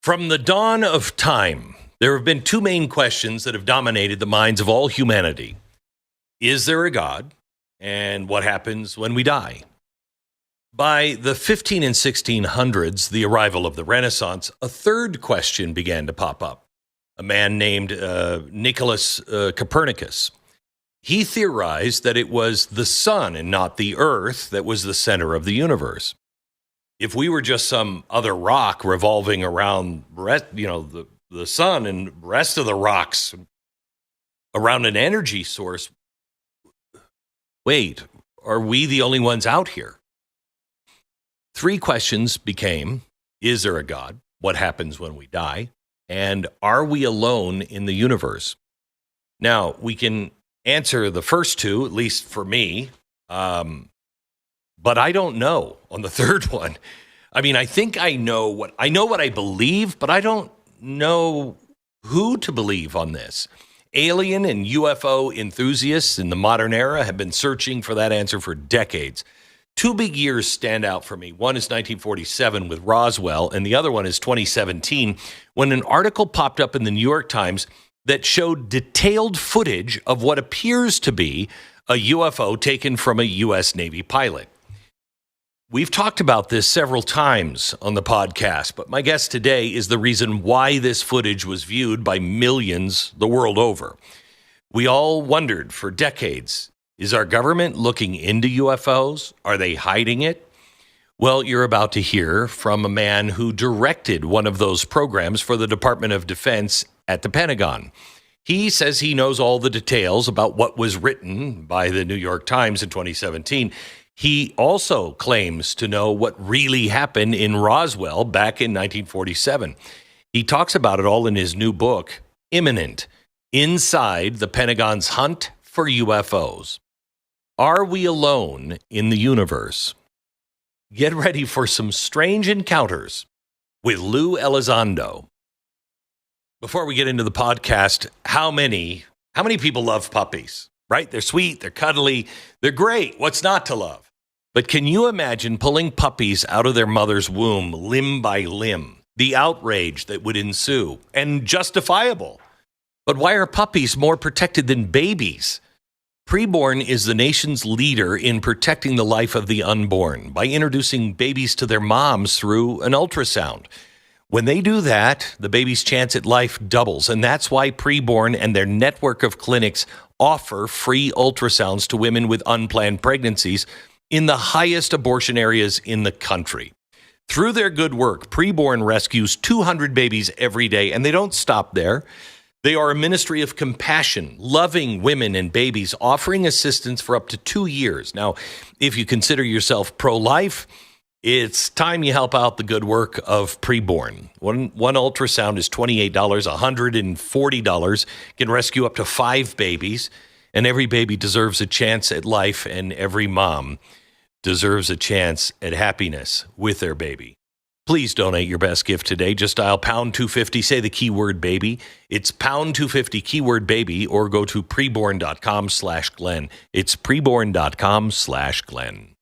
From the dawn of time, there have been two main questions that have dominated the minds of all humanity. Is there a God? And what happens when we die? By the 15 and 1600s, the arrival of the Renaissance, a third question began to pop up. A man named Nicholas Copernicus. He theorized that it was the sun and not the earth that was the center of the universe. If we were just some other rock revolving around, the sun and rest of the rocks around an energy source, wait, are we the only ones out here? Three questions became, is there a God? What happens when we die? And are we alone in the universe? Now, we can answer the first two, at least for me, but I don't know on the third one. I mean, I think I know what I believe, but I don't know who to believe on this. Alien and UFO enthusiasts in the modern era have been searching for that answer for decades. Two big years stand out for me. One is 1947 with Roswell, and the other one is 2017, when an article popped up in the New York Times that showed detailed footage of what appears to be a UFO taken from a U.S. Navy pilot. We've talked about this several times on the podcast, but my guest today is the reason why this footage was viewed by millions the world over. We all wondered for decades, is our government looking into UFOs? Are they hiding it? Well, you're about to hear from a man who directed one of those programs for the Department of Defense at the Pentagon. He says he knows all the details about what was written by the New York Times in 2017. He also claims to know what really happened in Roswell back in 1947. He talks about it all in his new book, Imminent, Inside the Pentagon's Hunt for UFOs. Are we alone in the universe? Get ready for some strange encounters with Lou Elizondo. Before we get into the podcast, how many people love puppies, right? They're sweet, they're cuddly, they're great. What's not to love? But can you imagine pulling puppies out of their mother's womb limb by limb? The outrage that would ensue, and justifiable. But why are puppies more protected than babies? Preborn is the nation's leader in protecting the life of the unborn by introducing babies to their moms through an ultrasound. When they do that, the baby's chance at life doubles, and that's why Preborn and their network of clinics offer free ultrasounds to women with unplanned pregnancies in the highest abortion areas in the country. Through their good work, Preborn rescues 200 babies every day, and they don't stop there. They are a ministry of compassion, loving women and babies, offering assistance for up to 2 years. Now, if you consider yourself pro-life, it's time you help out the good work of Preborn. One ultrasound is $28, $140 can rescue up to 5 babies, and every baby deserves a chance at life, and every mom deserves a chance at happiness with their baby. Please donate your best gift today. Just dial pound 250, say the keyword baby. It's pound 250 keyword baby, or go to preborn.com/Glenn. It's preborn.com/Glenn.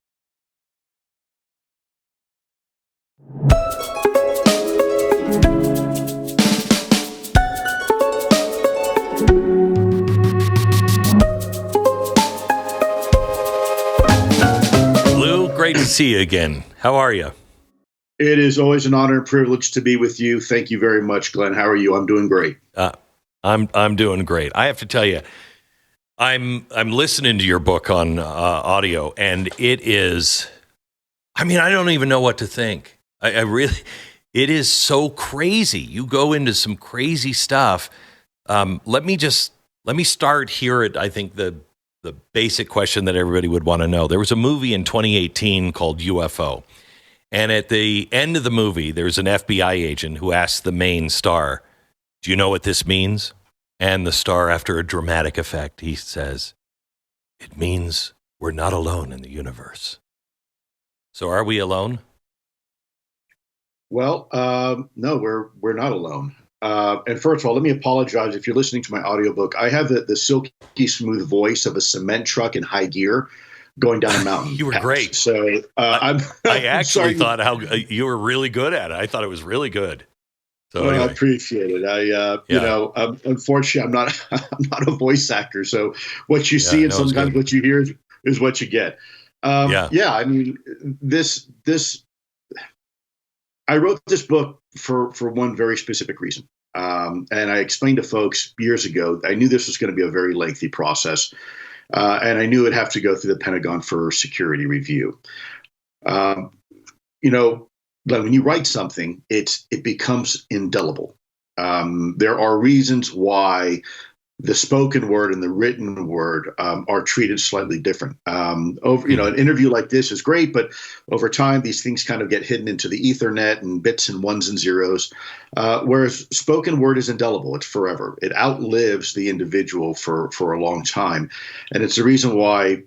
Lou, great to see you again. How are you? It is always an honor and privilege to be with you. Thank you very much, Glenn. How are you? I'm doing great. I'm doing great. I have to tell you, I'm listening to your book on audio, and it is. I mean, I don't even know what to think. I really, it is so crazy. You go into some crazy stuff. Let me start here at, I think, the basic question that everybody would want to know. There was a movie in 2018 called UFO. And at the end of the movie, there's an FBI agent who asks the main star, do you know what this means? And the star, after a dramatic effect, he says, it means we're not alone in the universe. So are we alone? Well, no, we're not alone. And first of all, let me apologize if you're listening to my audiobook. I have the silky smooth voice of a cement truck in high gear going down a mountain. You were path. great. So I actually sorry. thought how you were really good at it. I thought it was really good. So Well, I anyway, appreciate it. yeah, Unfortunately, I'm not, I'm not a voice actor. So what you yeah, see and no, it's sometimes good. what you hear is what you get. Yeah, Yeah, I mean, I wrote this book for one very specific reason. And I explained to folks years ago, I knew this was going to be a very lengthy process. And I knew it'd have to go through the Pentagon for security review. Um, you know, but when you write something, it becomes indelible. There are reasons why the spoken word and the written word are treated slightly different. hmm, An interview like this is great, but over time, these things kind of get hidden into the Ethernet and bits and ones and zeros. Whereas spoken word is indelible; it's forever. It outlives the individual for a long time, and it's the reason why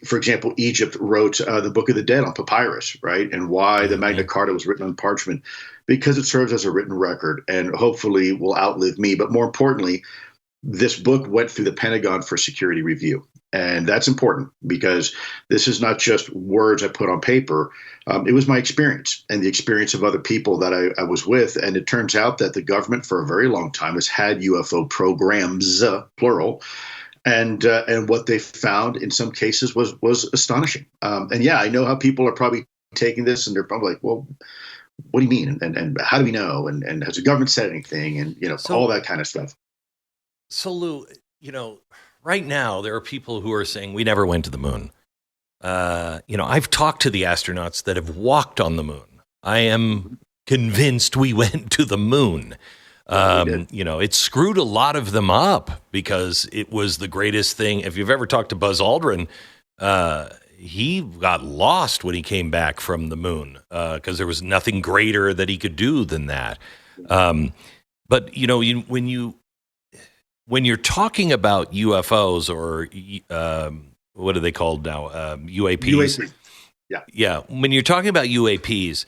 for example, Egypt wrote the Book of the Dead on papyrus, right? And why the Magna hmm, Carta was written on parchment, because it serves as a written record, and hopefully will outlive me. But more importantly, this book went through the Pentagon for security review. And that's important because this is not just words I put on paper. It was my experience and the experience of other people that I was with. And it turns out that the government for a very long time has had UFO programs, plural. And what they found in some cases was astonishing. And yeah, I know how people are probably taking this and they're probably like, well, what do you mean? And how do we know? And has the government said anything? And, all so that kind of stuff. so Lou, right now there are people who are saying we never went to the moon. I've talked to the astronauts that have walked on the moon. I am convinced we went to the moon. Yeah, we did. It screwed a lot of them up because it was the greatest thing. If you've ever talked to Buzz Aldrin, he got lost when he came back from the moon because there was nothing greater that he could do than that. Um, but when you're talking about UFOs or what are they called now? UAPs. UAP. Yeah. Yeah, when you're talking about UAPs,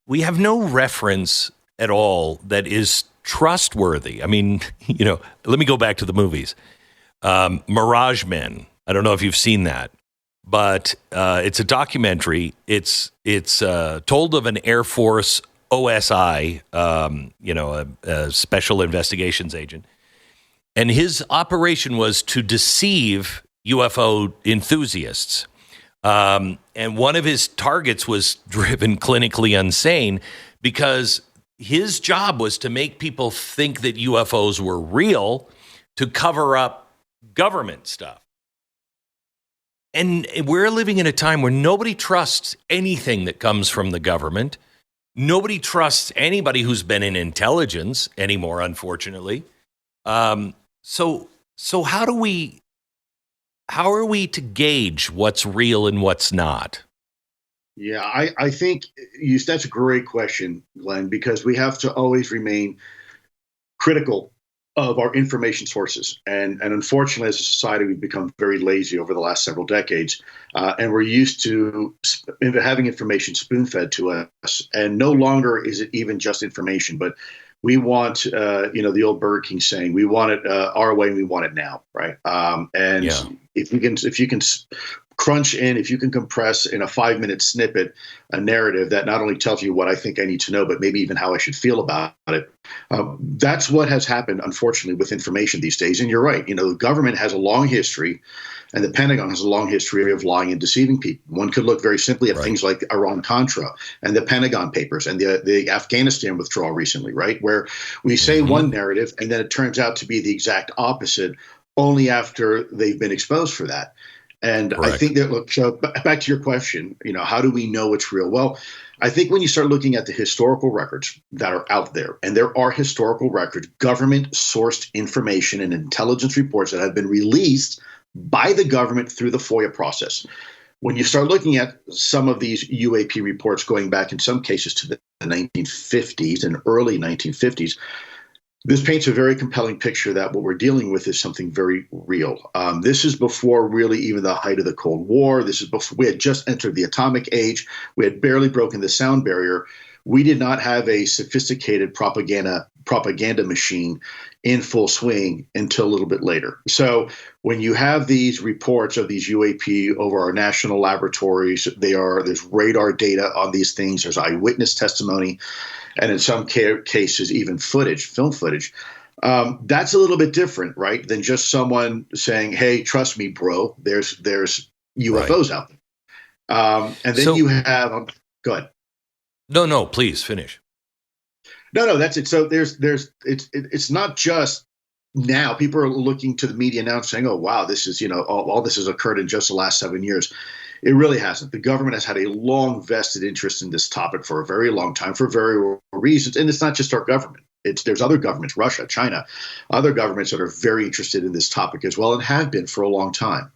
we have no reference at all that is trustworthy. I mean, let me go back to the movies. Mirage Men. I don't know if you've seen that, but it's a documentary. It's told of an Air Force OSI, a special investigations agent, and his operation was to deceive UFO enthusiasts. And one of his targets was driven clinically insane because his job was to make people think that UFOs were real to cover up government stuff. And we're living in a time where nobody trusts anything that comes from the government. Nobody trusts anybody who's been in intelligence anymore, unfortunately. So how are we to gauge what's real and what's not? Yeah, I think that's a great question, Glenn, because we have to always remain critical of our information sources. And unfortunately, as a society, we've become very lazy over the last several decades. And we're used to having information spoon fed to us. And no longer is it even just information, but we want, the old Burger King saying, we want it our way and we want it now, right? And Yeah, if you can crunch in, if you can compress in a 5-minute snippet a narrative that not only tells you what I think I need to know, but maybe even how I should feel about it. That's what has happened, unfortunately, with information these days. And you're right. The government has a long history, and the Pentagon has a long history of lying and deceiving people. One could look very simply at right. things like Iran-Contra and the Pentagon Papers and the Afghanistan withdrawal recently, right? Where we say Hmm. one narrative and then it turns out to be the exact opposite only after they've been exposed for that. And I Correct. think that, look, so back to your question, how do we know it's real? Well, I think when you start looking at the historical records that are out there, and there are historical records, government sourced information and intelligence reports that have been released by the government through the FOIA process. When you start looking at some of these UAP reports going back in some cases to the 1950s and early 1950s, this paints a very compelling picture that what we're dealing with is something very real. This is before really even the height of the Cold War. This is before we had just entered the atomic age. We had barely broken the sound barrier. We did not have a sophisticated propaganda machine in full swing until a little bit later. So when you have these reports of these UAP over our national laboratories, there's radar data on these things. There's eyewitness testimony. and in some cases, even film footage. That's a little bit different, right, than just someone saying, "Hey, trust me, bro. There's UFOs out there." And then you have, go ahead. No, please finish. No, that's it. So it's not just now. People are looking to the media now saying, "Oh, wow, this is, all this has occurred in just the last 7 years." It really hasn't. The government has had a long vested interest in this topic for a very long time for very reasons. And it's not just our government. There's other governments, Russia, China, other governments that are very interested in this topic as well and have been for a long time.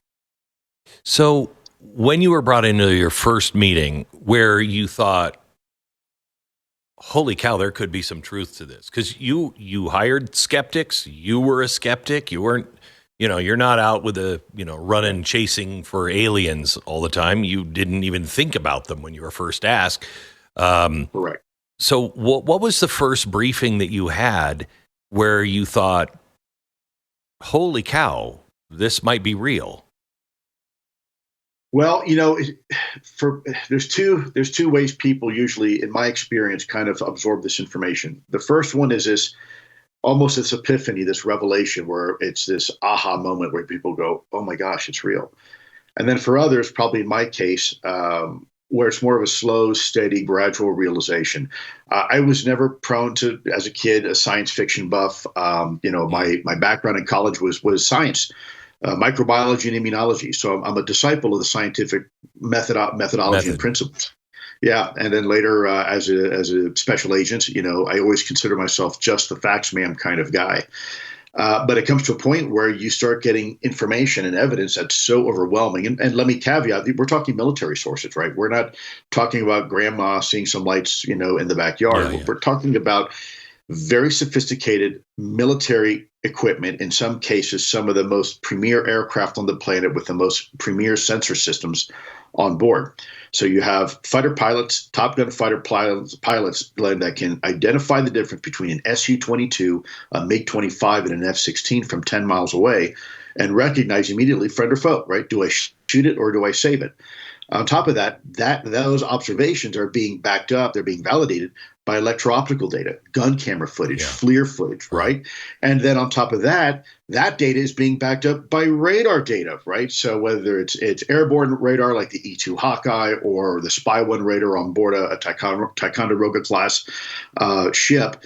So when you were brought into your first meeting where you thought, holy cow, there could be some truth to this, because you hired skeptics, you were a skeptic, you weren't, you're not out with running chasing for aliens all the time. You didn't even think about them when you were first asked. Correct. So what was the first briefing that you had where you thought, holy cow, this might be real? Well, there's two ways people usually, in my experience, kind of absorb this information. The first one is this epiphany, this revelation, where it's this aha moment where people go, "Oh my gosh, it's real." And then for others, probably in my case, where it's more of a slow, steady, gradual realization. I was never prone to, as a kid, a science fiction buff. My background in college was science. Microbiology and immunology. So I'm a disciple of the scientific methodology and principles. Yeah, and then later as a special agent, I always consider myself just the facts man kind of guy. But it comes to a point where you start getting information and evidence that's so overwhelming. And let me caveat, we're talking military sources, right? We're not talking about grandma seeing some lights, in the backyard. Yeah. We're talking about very sophisticated military equipment, in some cases, some of the most premier aircraft on the planet with the most premier sensor systems on board. So you have fighter pilots, Top Gun fighter pilots, Glenn, that can identify the difference between an Su-22, a MiG-25, and an F-16 from 10 miles away and recognize immediately friend or foe, right? Do I shoot it or do I save it? On top of that, those observations are being backed up, they're being validated by electro-optical data, gun camera footage, FLIR footage, right? And then on top of that, that data is being backed up by radar data, right? So whether it's airborne radar like the E-2 Hawkeye or the Spy 1 radar on board a Ticonderoga class ship,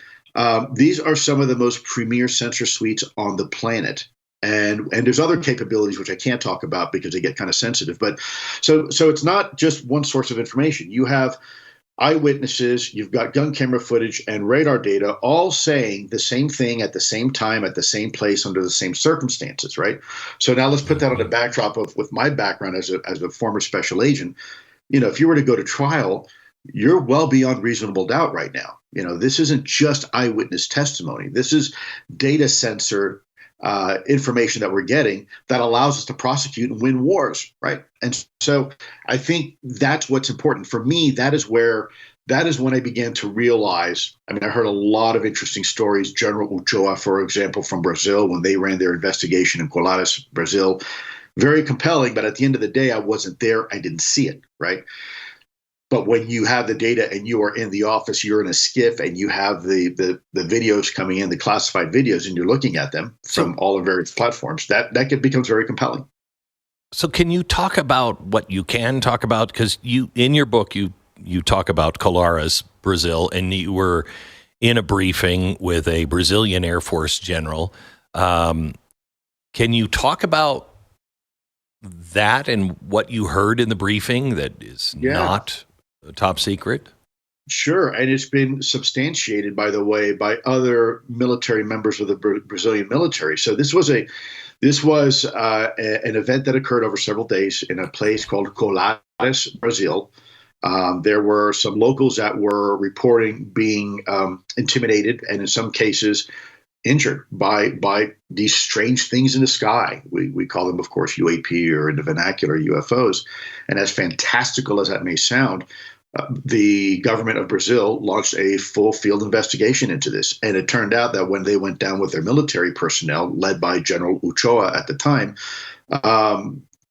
these are some of the most premier sensor suites on the planet. And there's other capabilities which I can't talk about because they get kind of sensitive. But so it's not just one source of information. You have eyewitnesses, you've got gun camera footage and radar data all saying the same thing at the same time, at the same place, under the same circumstances, right? So now let's put that on the backdrop of, with my background as a former special agent, if you were to go to trial, you're well beyond reasonable doubt right now. This isn't just eyewitness testimony. This is data sensor information that we're getting that allows us to prosecute and win wars, right? And so I think that's what's important. For me, that is when I began to realize, I heard a lot of interesting stories. General Uchoa, for example, from Brazil, when they ran their investigation in Colares, Brazil, very compelling, but at the end of the day, I wasn't there. I didn't see it, right? But when you have the data and you are in the office, you're in a skiff and you have the videos coming in, the classified videos, and you're looking at them from all the various platforms, that becomes very compelling. So can you talk about what you can talk about? Because in your book, you talk about Colares, Brazil, and you were in a briefing with a Brazilian Air Force general. Can you talk about that and what you heard in the briefing that is not top secret? Sure, and it's been substantiated, by the way, by other military members of the Brazilian military. So this was an event that occurred over several days in a place called Colares, Brazil. There were some locals that were reporting being intimidated and in some cases injured by these strange things in the sky. We call them, of course, UAP, or in the vernacular, UFOs. And as fantastical as that may sound, the government of Brazil launched a full field investigation into this. And it turned out that when they went down with their military personnel, led by General Uchoa at the time,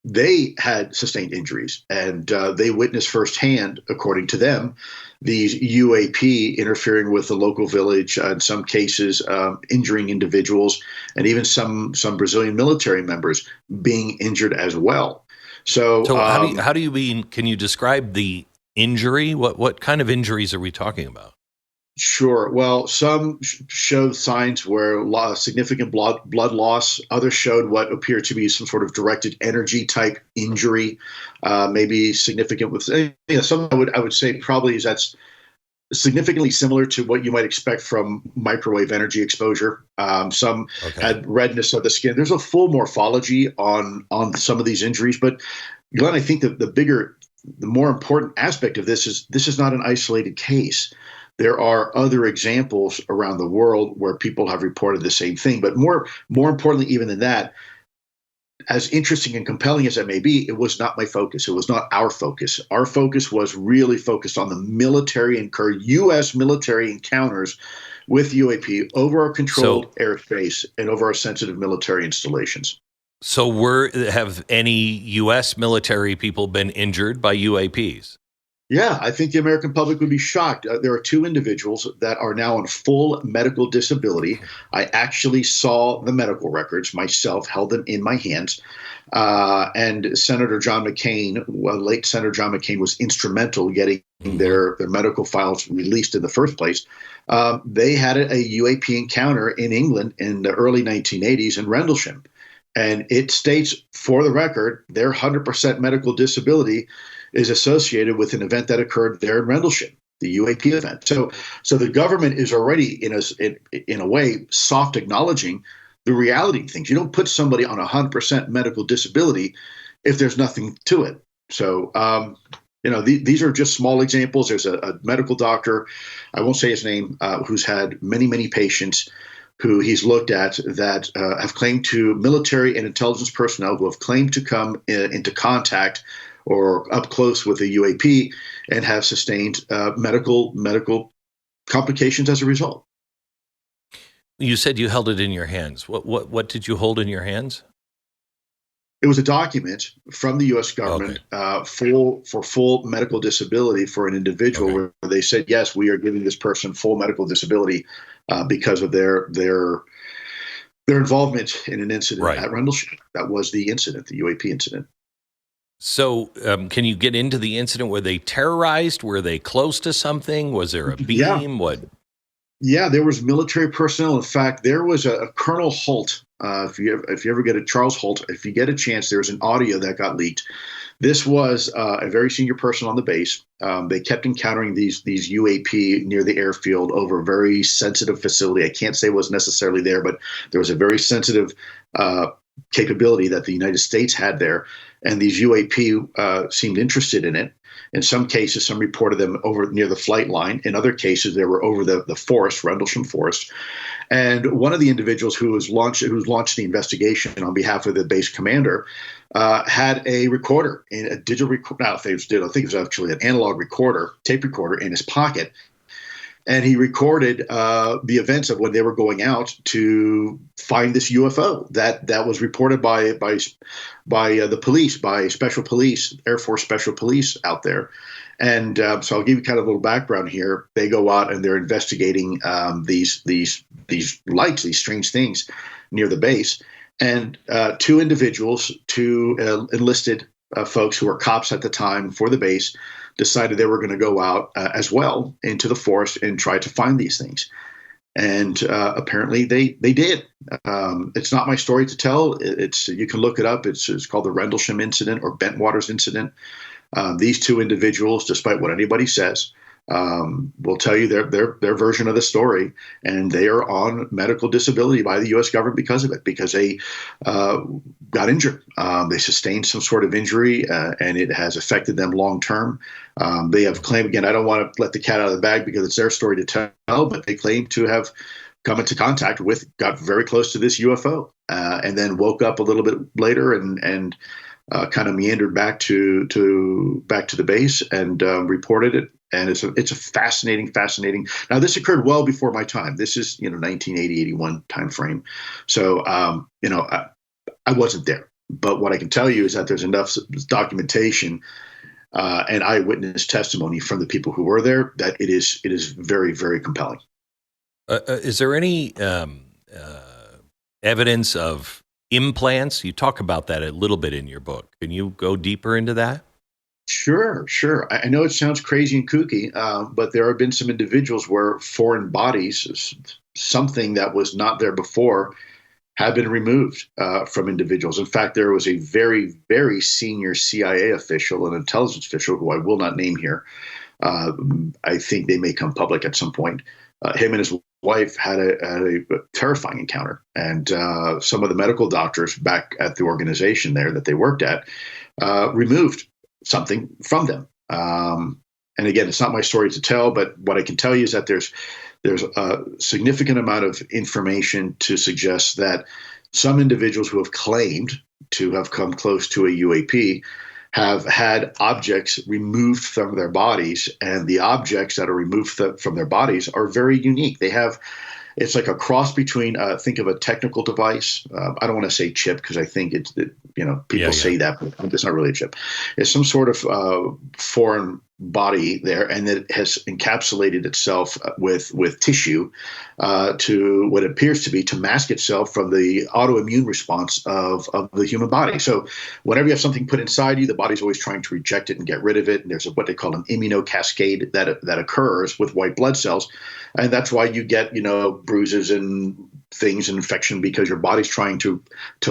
they had sustained injuries, and they witnessed firsthand, according to them, these UAP interfering with the local village, in some cases injuring individuals, and even some Brazilian military members being injured as well. So, So how do you mean? Can you describe the injury? What kind of injuries are we talking about? sure. Well, some showed signs where significant blood loss. Others showed what appeared to be some sort of directed energy type injury, maybe significant with some. I would say probably is that's significantly similar to what you might expect from microwave energy exposure. Some Okay. had redness of the skin. There's a full morphology on some of these injuries, but Glenn, I think that the more important aspect of this is not an isolated case. There are other examples around the world where people have reported the same thing. But more importantly, even than that, as interesting and compelling as that may be, it was not my focus. It was not our focus. Our focus was really focused on the U.S. military encounters with UAP over our controlled airspace and over our sensitive military installations. So have any U.S. military people been injured by UAPs? Yeah, I think the American public would be shocked. There are two individuals that are now on full medical disability. I actually saw the medical records myself, held them in my hands. And Senator John McCain, late Senator John McCain, was instrumental in getting their medical files released in the first place. They had a UAP encounter in England in the early 1980s in Rendlesham. And it states, for the record, their 100% medical disability is associated with an event that occurred there in Rendlesham, the UAP event. So the government is already in a way soft acknowledging the reality of things. You don't put somebody on 100% medical disability if there's nothing to it. So these are just small examples. There's a medical doctor, I won't say his name, who's had many patients who he's looked at that have claimed to military and intelligence personnel who have claimed to come into contact or up close with a UAP and have sustained medical complications as a result. You said you held it in your hands. What did you hold in your hands? It was a document from the U.S. government for full medical disability for an individual, where they said, yes, we are giving this person full medical disability because of their involvement in an incident at Rendlesham. That was the incident, the UAP incident. So can you get into the incident? Were they terrorized? Were they close to something? Was there a beam? What? Yeah, there was military personnel. In fact, there was a Colonel Holt. If you ever get a Charles Holt, if you get a chance, there's an audio that got leaked. This was a very senior person on the base. They kept encountering these UAP near the airfield over a very sensitive facility. I can't say it was necessarily there, but there was a very sensitive capability that the United States had there. And these UAP seemed interested in it. In some cases, some reported them over near the flight line. In other cases, they were over the forest, Rendlesham Forest. And one of the individuals who launched the investigation on behalf of the base commander had a recorder, a digital recorder. I think it was actually an analog recorder, tape recorder in his pocket. And he recorded the events of when they were going out to find this UFO that was reported by the police, by special police, Air Force special police out there. And so I'll give you kind of a little background here. They go out and they're investigating these lights, these strange things near the base. And two enlisted folks who were cops at the time for the base decided they were going to go out as well into the forest and try to find these things. And apparently they did. It's not my story to tell. You can look it up. It's called the Rendlesham incident or Bentwaters incident. These two individuals, despite what anybody says, will tell you their version of the story, and they are on medical disability by the U.S. government because of it, because they got injured. They sustained some sort of injury, and it has affected them long term. They have claimed, again, I don't want to let the cat out of the bag because it's their story to tell, but they claim to have come into contact with, got very close to this UFO, and then woke up a little bit later and kind of meandered back to the base and reported it. And it's a fascinating. Now, this occurred well before my time. This is 1980, 81 time frame. So I wasn't there. But what I can tell you is that there's enough documentation and eyewitness testimony from the people who were there that it is very, very compelling. Is there any evidence of implants? You talk about that a little bit in your book. Can you go deeper into that? Sure, sure. I know it sounds crazy and kooky, but there have been some individuals where foreign bodies, something that was not there before, have been removed from individuals. In fact, there was a very, very senior CIA official, an intelligence official, who I will not name here. I think they may come public at some point. Him and his wife had a terrifying encounter, and some of the medical doctors back at the organization there that they worked at removed something from them. And again, it's not my story to tell, but what I can tell you is that there's a significant amount of information to suggest that some individuals who have claimed to have come close to a UAP have had objects removed from their bodies, and the objects that are removed from their bodies are very unique. It's like a cross between, think of a technical device. I don't want to say chip because I think people say that, but it's not really a chip. It's some sort of foreign body there, and it has encapsulated itself with tissue to what appears to be to mask itself from the autoimmune response of the human body. So whenever you have something put inside you, the body's always trying to reject it and get rid of it. And there's what they call an immunocascade that occurs with white blood cells. And that's why you get, bruises and things and infection, because your body's trying to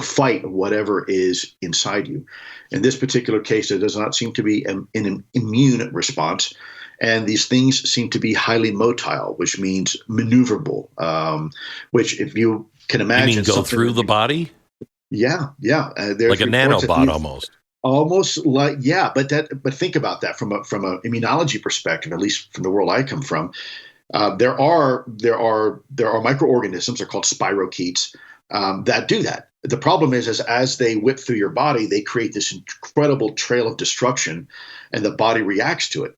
fight whatever is inside you. In this particular case, there does not seem to be an immune response. And these things seem to be highly motile, which means maneuverable, which if you can imagine. You mean go through the body? Yeah. There's like a nanobot almost. Almost like, yeah. But think about that from a immunology perspective, at least from the world I come from. There are microorganisms, they're called spirochetes, that do that. The problem is as they whip through your body, they create this incredible trail of destruction, and the body reacts to it.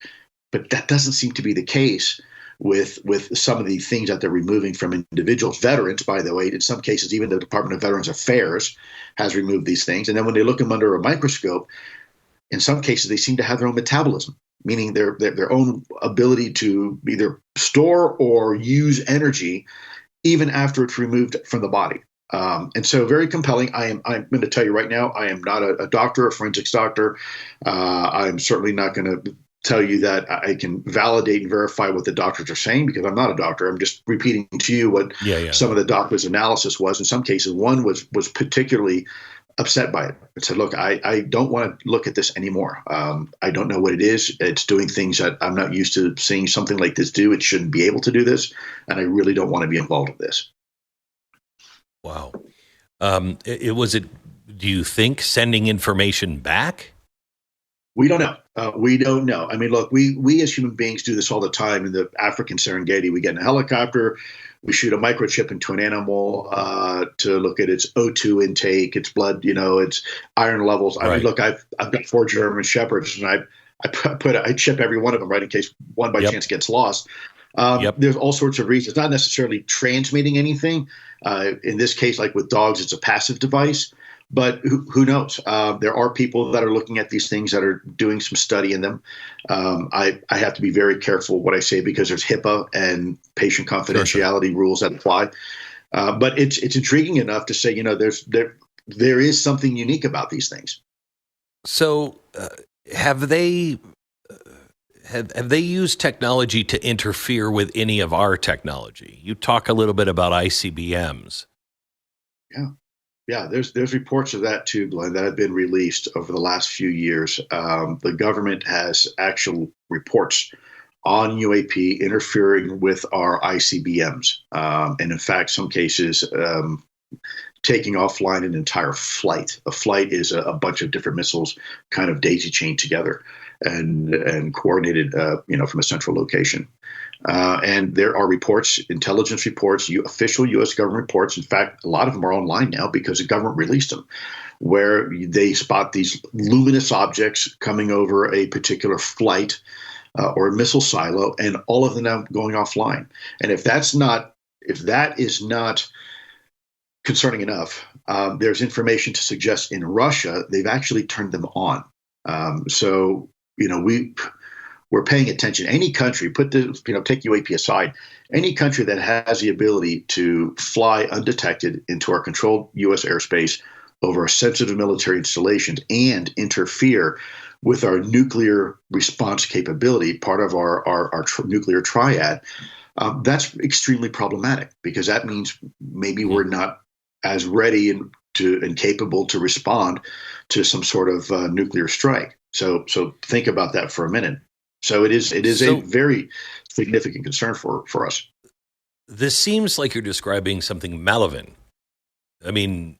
But that doesn't seem to be the case with some of the things that they're removing from individuals. Veterans, by the way, in some cases, even the Department of Veterans Affairs has removed these things. And then when they look them under a microscope, in some cases, they seem to have their own metabolism, meaning their own ability to either store or use energy even after it's removed from the body. And so very compelling. I'm going to tell you right now, I am not a doctor, a forensics doctor. I'm certainly not going to tell you that I can validate and verify what the doctors are saying, because I'm not a doctor. I'm just repeating to you what some of the doctors' analysis was. In some cases, one was particularly upset by it and said, look, I don't want to look at this anymore. I don't know what it is. It's doing things that I'm not used to seeing something like this do. It shouldn't be able to do this. And I really don't want to be involved with this. Wow. Do you think sending information back? We don't know. We don't know. I mean, look, we as human beings do this all the time. In the African Serengeti, we get in a helicopter, we shoot a microchip into an animal to look at its O2 intake, its blood, its iron levels. I mean, look, I've got 4 German Shepherds, and I chip every one of them, right, in case one by chance gets lost. There's all sorts of reasons. It's not necessarily transmitting anything. In this case, like with dogs, it's a passive device. But who knows? There are people that are looking at these things that are doing some study in them. I have to be very careful what I say, because there's HIPAA and patient confidentiality rules that apply. But it's intriguing enough to say, there is something unique about these things. So have they used technology to interfere with any of our technology? You talk a little bit about ICBMs. Yeah, there's reports of that too, Glenn, that have been released over the last few years. The government has actual reports on UAP interfering with our ICBMs, and in fact, some cases taking offline an entire flight. A flight is a bunch of different missiles kind of daisy chained together and coordinated, from a central location. And there are reports, intelligence reports, official U.S. government reports. In fact, a lot of them are online now because the government released them, where they spot these luminous objects coming over a particular flight or a missile silo, and all of them now going offline. And if that is not concerning enough. There's information to suggest in Russia they've actually turned them on. So we're paying attention. Any country, take UAP aside, any country that has the ability to fly undetected into our controlled U.S. airspace over sensitive military installations and interfere with our nuclear response capability, part of our nuclear triad, that's extremely problematic, because that means maybe we're not as ready and capable to respond to some sort of nuclear strike. So think about that for a minute. So it is a very significant concern for us. This seems like you're describing something malevolent. I mean,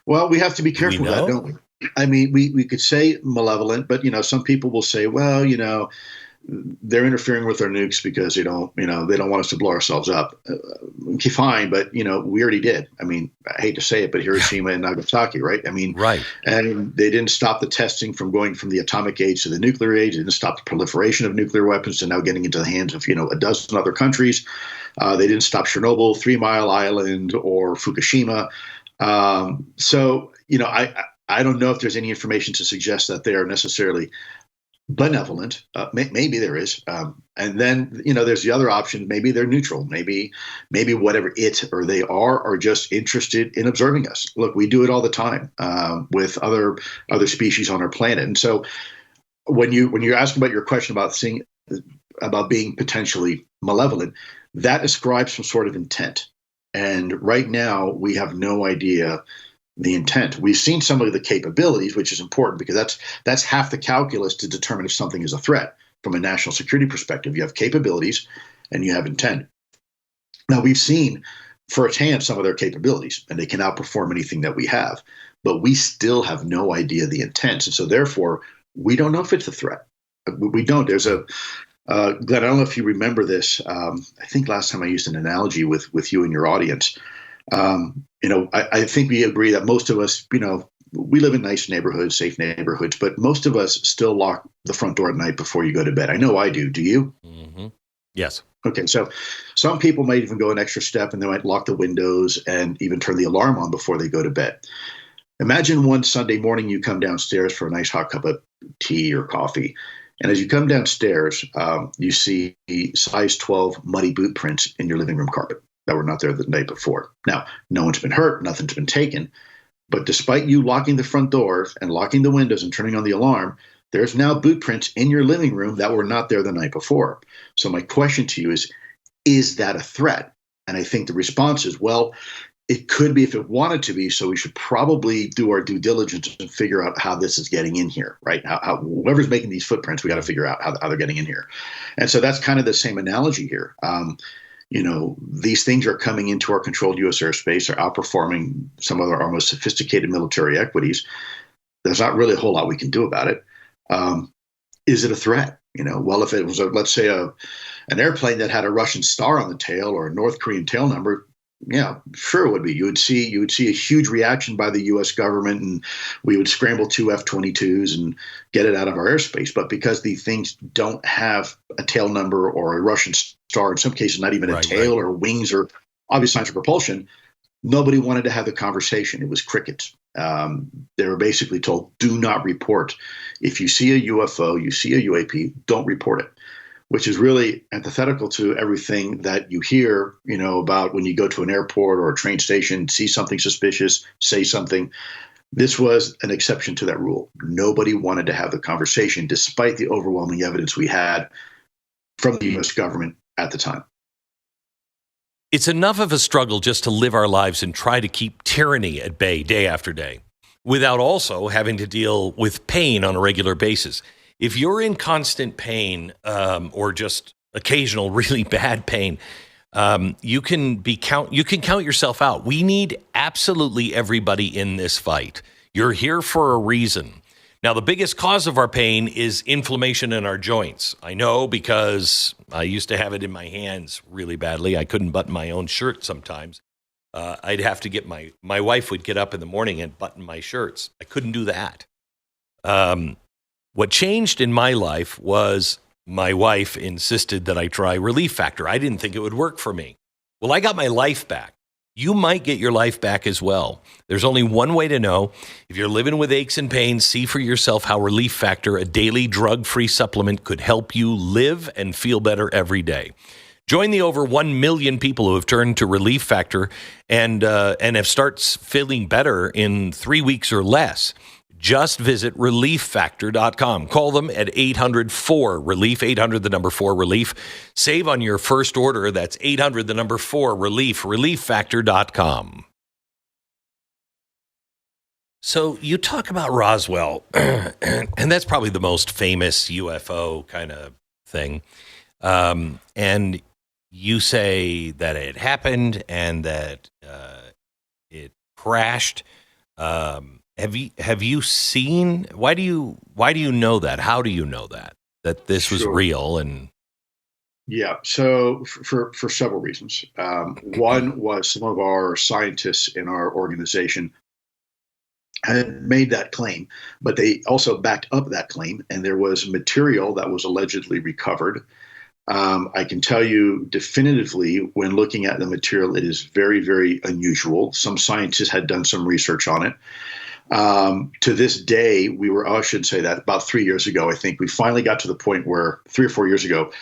well, we have to be careful with that, don't we? I mean, we could say malevolent, but some people will say, well, they're interfering with our nukes because they don't want us to blow ourselves up. Okay, fine, but we already did. I mean, I hate to say it, but Hiroshima and Nagasaki, right? I mean, right. And they didn't stop the testing from going from the atomic age to the nuclear age. They didn't stop the proliferation of nuclear weapons to now getting into the hands of a dozen other countries. They didn't stop Chernobyl, 3 Mile Island, or Fukushima. So I don't know if there's any information to suggest that they are necessarily benevolent. Maybe there is. And then, there's the other option. Maybe they're neutral. Maybe whatever it or they are just interested in observing us. Look, we do it all the time with other species on our planet. And so when you're asking about your question about being potentially malevolent, that ascribes some sort of intent. And right now we have no idea the intent. We've seen some of the capabilities, which is important, because that's half the calculus to determine if something is a threat from a national security perspective. You have capabilities and you have intent. Now, we've seen firsthand some of their capabilities, and they can outperform anything that we have, but we still have no idea the intent. And so therefore, we don't know if it's a threat. We don't. There's Glenn, I don't know if you remember this. I think last time I used an analogy with you and your audience. I think we agree that most of us, we live in nice neighborhoods, safe neighborhoods, but most of us still lock the front door at night before you go to bed. I know I do. Do you? Mm-hmm. Yes. Okay. So some people might even go an extra step, and they might lock the windows and even turn the alarm on before they go to bed. Imagine one Sunday morning you come downstairs for a nice hot cup of tea or coffee. And as you come downstairs, you see size 12 muddy boot prints in your living room carpet that were not there the night before. Now, no one's been hurt, nothing's been taken, but despite you locking the front door and locking the windows and turning on the alarm, there's now boot prints in your living room that were not there the night before. So my question to you is that a threat? And I think the response is, well, it could be if it wanted to be, so we should probably do our due diligence and figure out how this is getting in here, right? How whoever's making these footprints, we got to figure out how they're getting in here. And so that's kind of the same analogy here. These things are coming into our controlled U.S. airspace, are outperforming some of our most sophisticated military equities. There's not really a whole lot we can do about it. Is it a threat? Well, if it was, let's say, an airplane that had a Russian star on the tail or a North Korean tail number, yeah, sure it would be. You would see a huge reaction by the U.S. government, and we would scramble 2 F-22s and get it out of our airspace. But because these things don't have a tail number or a Russian star, in some cases not even a tail or wings or obvious signs of propulsion, nobody wanted to have the conversation. It was crickets. They were basically told, do not report. If you see a UFO, you see a UAP, don't report it. Which is really antithetical to everything that you hear, about when you go to an airport or a train station, see something suspicious, say something. This was an exception to that rule. Nobody wanted to have the conversation, despite the overwhelming evidence we had from the U.S. government at the time. It's enough of a struggle just to live our lives and try to keep tyranny at bay day after day, without also having to deal with pain on a regular basis. If you're in constant pain or just occasional really bad pain, you can count yourself out. We need absolutely everybody in this fight. You're here for a reason. Now, the biggest cause of our pain is inflammation in our joints. I know, because I used to have it in my hands really badly. I couldn't button my own shirt sometimes. I'd have to get my wife would get up in the morning and button my shirts. I couldn't do that. What changed in my life was my wife insisted that I try Relief Factor. I didn't think it would work for me. Well, I got my life back. you might get your life back as well. There's only one way to know. If you're living with aches and pains, see for yourself how Relief Factor, a daily drug-free supplement, could help you live and feel better every day. Join the over 1 million people who have turned to Relief Factor and have started feeling better in 3 weeks or less. Just visit relieffactor.com. Call them at 800-4-RELIEF, 800 the number 4-RELIEF. Save on your first order. That's 800 the number 4-RELIEF, relieffactor.com. So you talk about Roswell, and that's probably the most famous UFO kind of thing. And you say that it happened and that it crashed. Have you seen? Why do you know that? How do you know that this was real? And yeah, so for several reasons. One was some of our scientists in our organization had made that claim, but they also backed up that claim, and there was material that was allegedly recovered. I can tell you definitively, when looking at the material, it is very, very unusual. Some scientists had done some research on it. To this day, I should say that about 3 years ago, I think we finally got to the point where 3 or 4 years ago,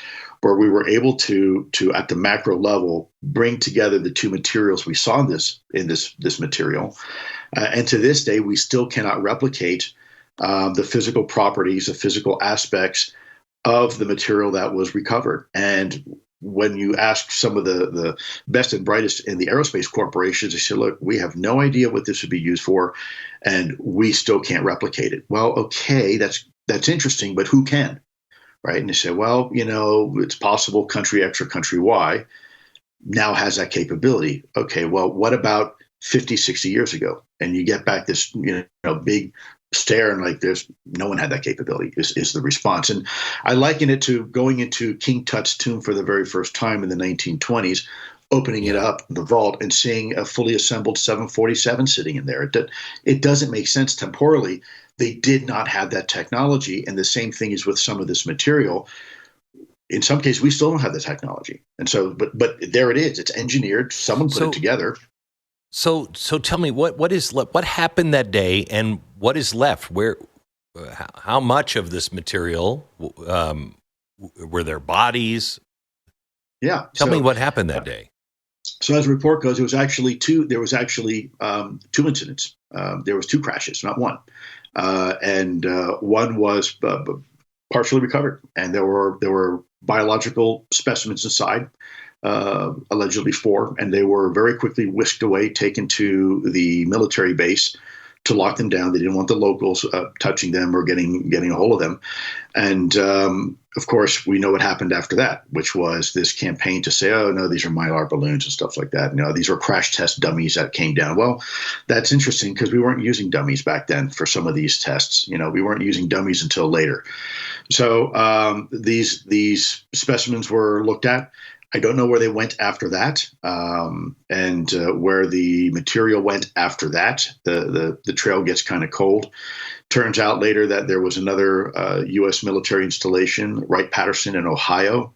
where we were able to at the macro level bring together the two materials we saw in this material. And to this day, we still cannot replicate the physical properties, the physical aspects of the material that was recovered. And when you ask some of the best and brightest in the aerospace corporations, they say, look, we have no idea what this would be used for, and we still can't replicate it. Well, okay, that's interesting, but who can? Right? And they say, well, it's possible country X or country Y now has that capability. Okay, well, what about 50, 60 years ago? And you get back this, big stare, and like no one had that capability is the response. And I liken it to going into King Tut's tomb for the very first time in the 1920s, opening it up, the vault, and seeing a fully assembled 747 sitting in there. It doesn't make sense temporally. They did not have that technology. And the same thing is with some of this material. In some cases, we still don't have the technology. And so, but there it is. It's engineered. Someone put it together. So tell me what happened that day, and what is left? How much of this material were there bodies? Yeah. Tell me what happened that day. So as the report goes, there was actually two incidents. There was two crashes, not one. And one was partially recovered, and there were biological specimens inside. Allegedly 4, and they were very quickly whisked away, taken to the military base to lock them down. They didn't want the locals touching them or getting a hold of them. And of course, we know what happened after that, which was this campaign to say, oh, no, these are Mylar balloons and stuff like that. These were crash test dummies that came down. Well, that's interesting because we weren't using dummies back then for some of these tests. We weren't using dummies until later. So these specimens were looked at. I don't know where they went after that, and where the material went after that. The trail gets kind of cold. Turns out later that there was another U.S. military installation, Wright-Patterson in Ohio,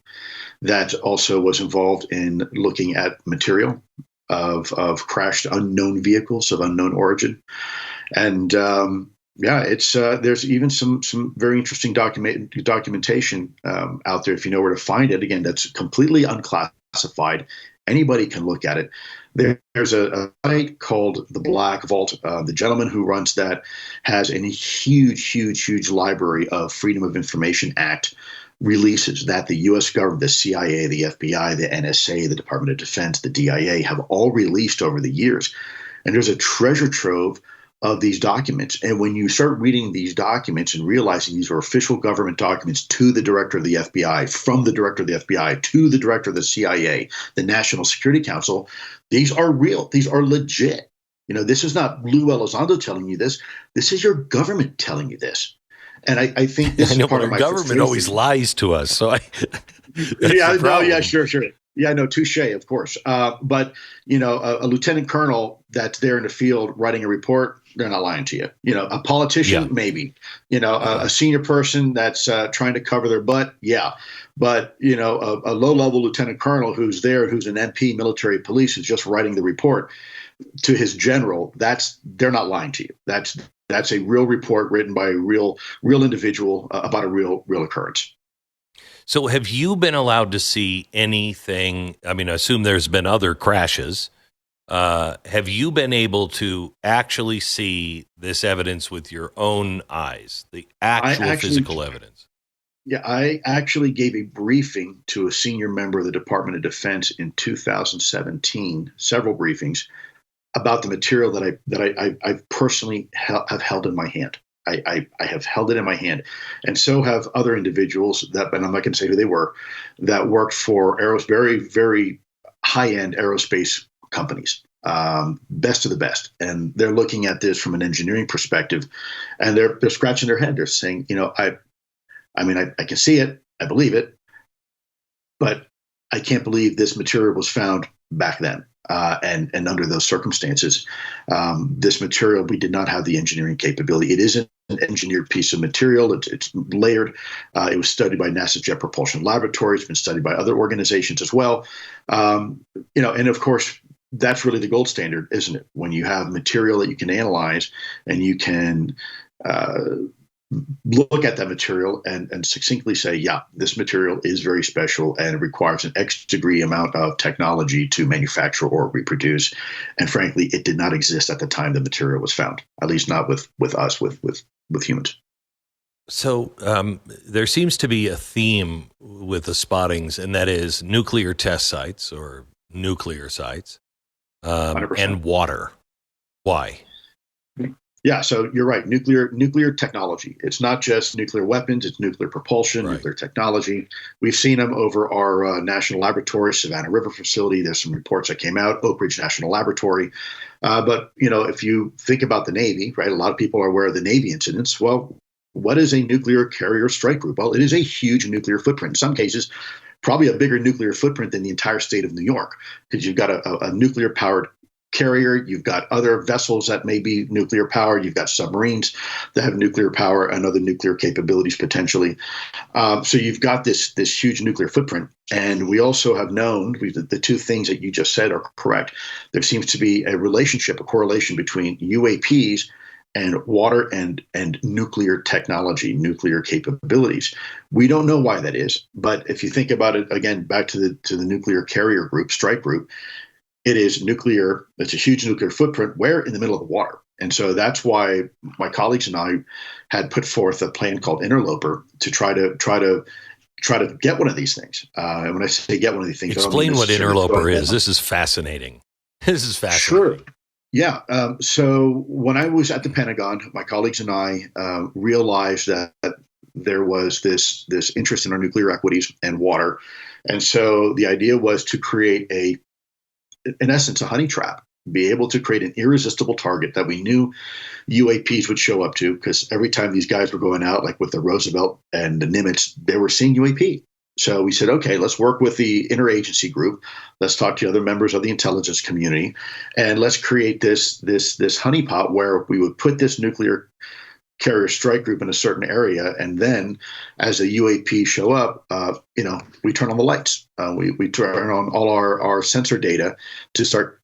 that also was involved in looking at material of crashed unknown vehicles of unknown origin. And it's there's even some very interesting documentation out there if you know where to find it. Again, that's completely unclassified. Anybody can look at it. There's a site called the Black Vault. The gentleman who runs that has a huge library of Freedom of Information Act releases that the U.S. government, the CIA, the FBI, the NSA, the Department of Defense, the DIA have all released over the years. And there's a treasure trove of these documents. And when you start reading these documents and realizing these are official government documents to the director of the FBI, from the director of the FBI to the director of the CIA, the National Security Council, these are real. These are legit. This is not Lou Elizondo telling you this. This is your government telling you this. And I think this is part of my government always lies to us. So sure. Yeah, no, touche, of course. But a lieutenant colonel that's there in the field writing a report, they're not lying to you. A Yeah. politician, maybe. A senior person that's trying to cover their butt, yeah. But a low-level lieutenant colonel who's there, who's an MP, military police, is just writing the report to his general. They're not lying to you. That's a real report written by a real individual about a real occurrence. So have you been allowed to see anything? I mean, I assume there's been other crashes. Have you been able to actually see this evidence with your own eyes, the actual physical evidence? Yeah, I actually gave a briefing to a senior member of the Department of Defense in 2017, several briefings about the material that I personally have held in my hand. I have held it in my hand, and so have other individuals that, and I'm not going to say who they were, that worked for very, very high-end aerospace companies, best of the best, and they're looking at this from an engineering perspective, and they're scratching their head. They're saying, I can see it, I believe it, but I can't believe this material was found back then. And under those circumstances, this material, we did not have the engineering capability. It isn't an engineered piece of material. It's layered. It was studied by NASA Jet Propulsion Laboratory. It's been studied by other organizations as well. And of course, that's really the gold standard, isn't it? When you have material that you can analyze and you can look at that material and succinctly say, yeah, this material is very special and it requires an X degree amount of technology to manufacture or reproduce. And frankly, it did not exist at the time the material was found, at least not with us, with humans. So there seems to be a theme with the spottings, and that is nuclear test sites or nuclear sites and water. Why? Yeah, so you're right. Nuclear technology. It's not just nuclear weapons. It's nuclear propulsion, right. Nuclear technology. We've seen them over our national laboratory, Savannah River facility. There's some reports that came out, Oak Ridge National Laboratory. But if you think about the Navy, right, a lot of people are aware of the Navy incidents. Well, what is a nuclear carrier strike group? Well, it is a huge nuclear footprint. In some cases, probably a bigger nuclear footprint than the entire state of New York, because you've got a nuclear-powered carrier, you've got other vessels that may be nuclear powered, you've got submarines that have nuclear power and other nuclear capabilities potentially. So you've got this huge nuclear footprint. And we also have known, the two things that you just said are correct. There seems to be a correlation between UAPs and water and nuclear technology, nuclear capabilities. We don't know why that is, but if you think about it, again, back to the nuclear carrier group, strike group, it is nuclear. It's a huge nuclear footprint. Where? In the middle of the water. And so that's why my colleagues and I had put forth a plan called Interloper to try to get one of these things. And when I say get one of these things, explain what Interloper is. This is fascinating. This is fascinating. Sure. Yeah. So when I was at the Pentagon, my colleagues and I realized that there was this interest in our nuclear equities and water. And so the idea was to create in essence, a honey trap, be able to create an irresistible target that we knew UAPs would show up to, because every time these guys were going out, like with the Roosevelt and the Nimitz, they were seeing UAP. So we said, okay, let's work with the interagency group. Let's talk to other members of the intelligence community, and let's create this honeypot where we would put this nuclear carrier strike group in a certain area, and then as the UAP show up, we turn on the lights. We turn on all our sensor data to start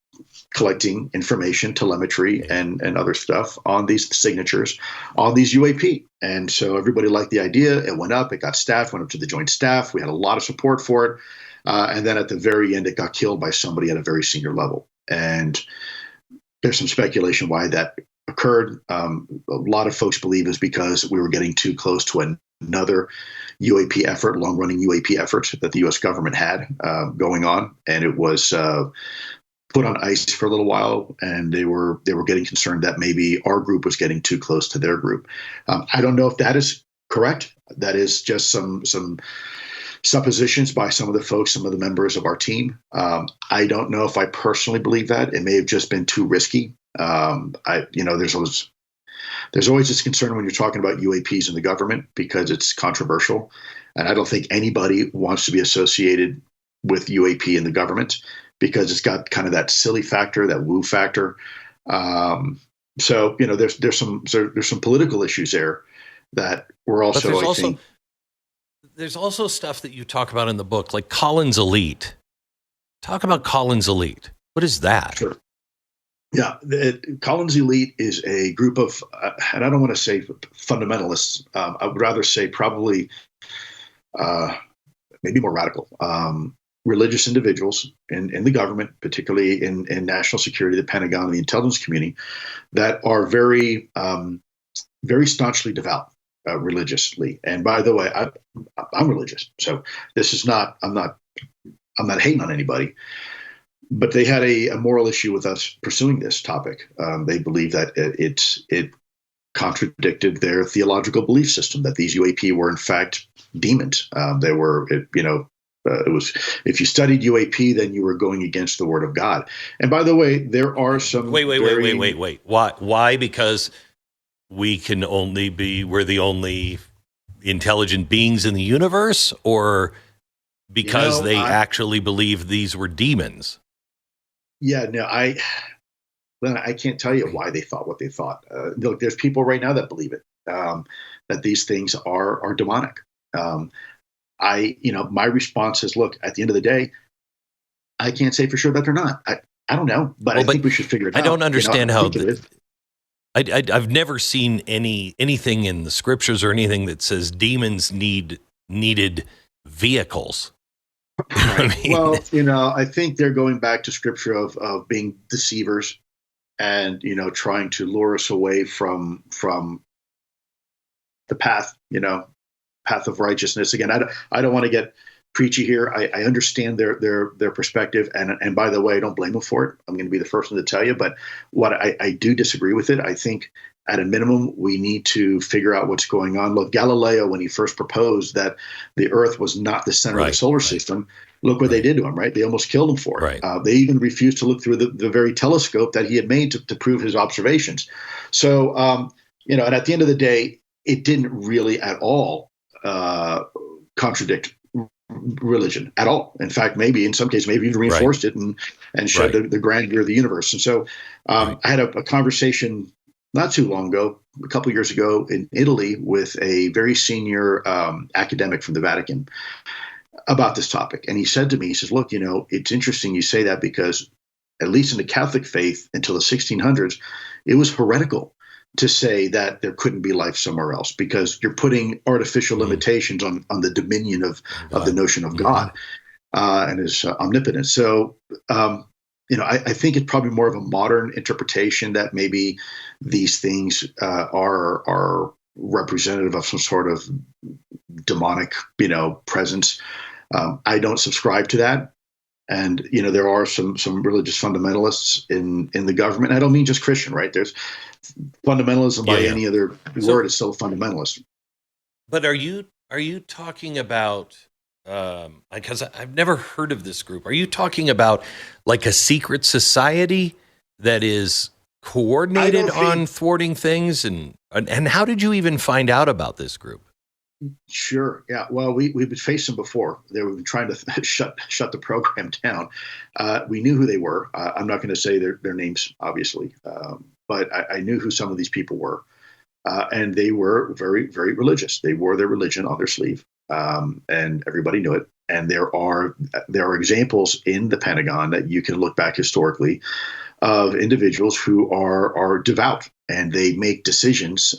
collecting information, telemetry, and other stuff on these signatures on these UAP. And so everybody liked the idea. It went up. It got staff. Went up to the Joint Staff. We had a lot of support for it. And then at the very end, it got killed by somebody at a very senior level. And there's some speculation why that occurred. A lot of folks believe is because we were getting too close to another UAP effort, long-running UAP effort that the U.S. government had going on, and it was put on ice for a little while. And they were getting concerned that maybe our group was getting too close to their group. I don't know if that is correct. That is just some suppositions by some of the folks, some of the members of our team. I don't know if I personally believe that. It may have just been too risky. There's always this concern when you're talking about UAPs in the government because it's controversial, and I don't think anybody wants to be associated with UAP and the government because it's got kind of that silly factor, that woo factor. So there's some political issues there that we're also, but I think. There's also stuff that you talk about in the book, like Collins Elite. Talk about Collins Elite. What is that? Sure. Yeah, Collins Elite is a group of, and I don't want to say fundamentalists. I would rather say probably maybe more radical, religious individuals in the government, particularly in national security, the Pentagon, and the intelligence community, that are very, very staunchly devout religiously. And by the way, I'm religious, so this is not. I'm not hating on anybody. But they had a moral issue with us pursuing this topic. They believe that it contradicted their theological belief system, that these UAP were in fact demons. They were, it was, if you studied UAP, then you were going against the word of God. And by the way, there are some. Wait. Why? Because we're the only intelligent beings in the universe, or because they actually believe these were demons? Yeah, no, I can't tell you why they thought what they thought. Look, there's people right now that believe it, that these things are demonic. My response is, look, at the end of the day, I can't say for sure that they're not. I don't know, but I think we should figure it out. I don't understand how. I've never seen anything in the scriptures or anything that says demons needed vehicles. Well, I think they're going back to scripture of being deceivers and, trying to lure us away from the path of righteousness. Again, I don't want to get preachy here. I understand their perspective. And by the way, I don't blame them for it. I'm going to be the first one to tell you, but what I do disagree with it. I think at a minimum, we need to figure out what's going on. Look, Galileo, when he first proposed that the Earth was not the center of the solar system, look what they did to him, right? They almost killed him for it. They even refused to look through the very telescope that he had made to prove his observations. So, and at the end of the day, it didn't really at all contradict religion at all. In fact, maybe in some cases, maybe even reinforced it and showed the grandeur of the universe. And so I had a conversation not too long ago, a couple of years ago in Italy, with a very senior academic from the Vatican about this topic. And he said to me, he says, look, it's interesting you say that because at least in the Catholic faith until the 1600s, it was heretical to say that there couldn't be life somewhere else because you're putting artificial limitations on the dominion of the notion of God and his omnipotence. So, I think it's probably more of a modern interpretation that maybe these things are representative of some sort of demonic, presence. I don't subscribe to that. And, there are some religious fundamentalists in the government. I don't mean just Christian, right? There's fundamentalism by any other word is still fundamentalist. But are you talking about, because I've never heard of this group. Are you talking about like a secret society that is coordinated on thwarting things? And how did you even find out about this group? Sure. Yeah. Well, we've faced them before. They were trying to shut the program down. We knew who they were. I'm not going to say their names, obviously, but I knew who some of these people were, and they were very, very religious. They wore their religion on their sleeve, and everybody knew it. And there are examples in the Pentagon that you can look back historically of individuals who are devout and they make decisions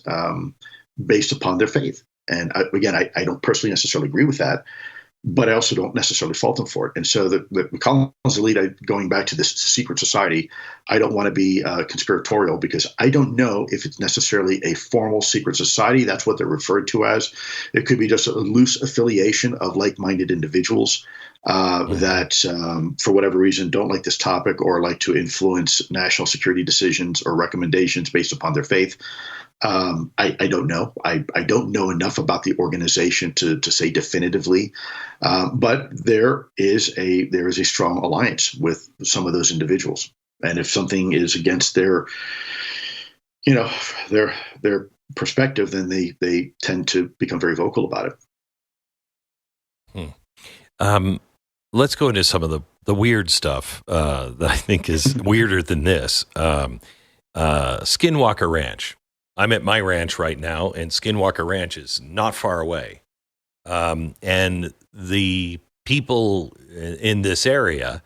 based upon their faith. And I don't personally necessarily agree with that, but I also don't necessarily fault them for it. And so the Collins Elite, going back to this secret society, I don't want to be conspiratorial because I don't know if it's necessarily a formal secret society. That's what they're referred to as. It could be just a loose affiliation of like-minded individuals that, for whatever reason, don't like this topic or like to influence national security decisions or recommendations based upon their faith. I don't know. I don't know enough about the organization to say definitively, but there is a strong alliance with some of those individuals. And if something is against their perspective, then they tend to become very vocal about it. let's go into some of the weird stuff that I think is weirder than this. Skinwalker Ranch. I'm at my ranch right now, and Skinwalker Ranch is not far away. And the people in this area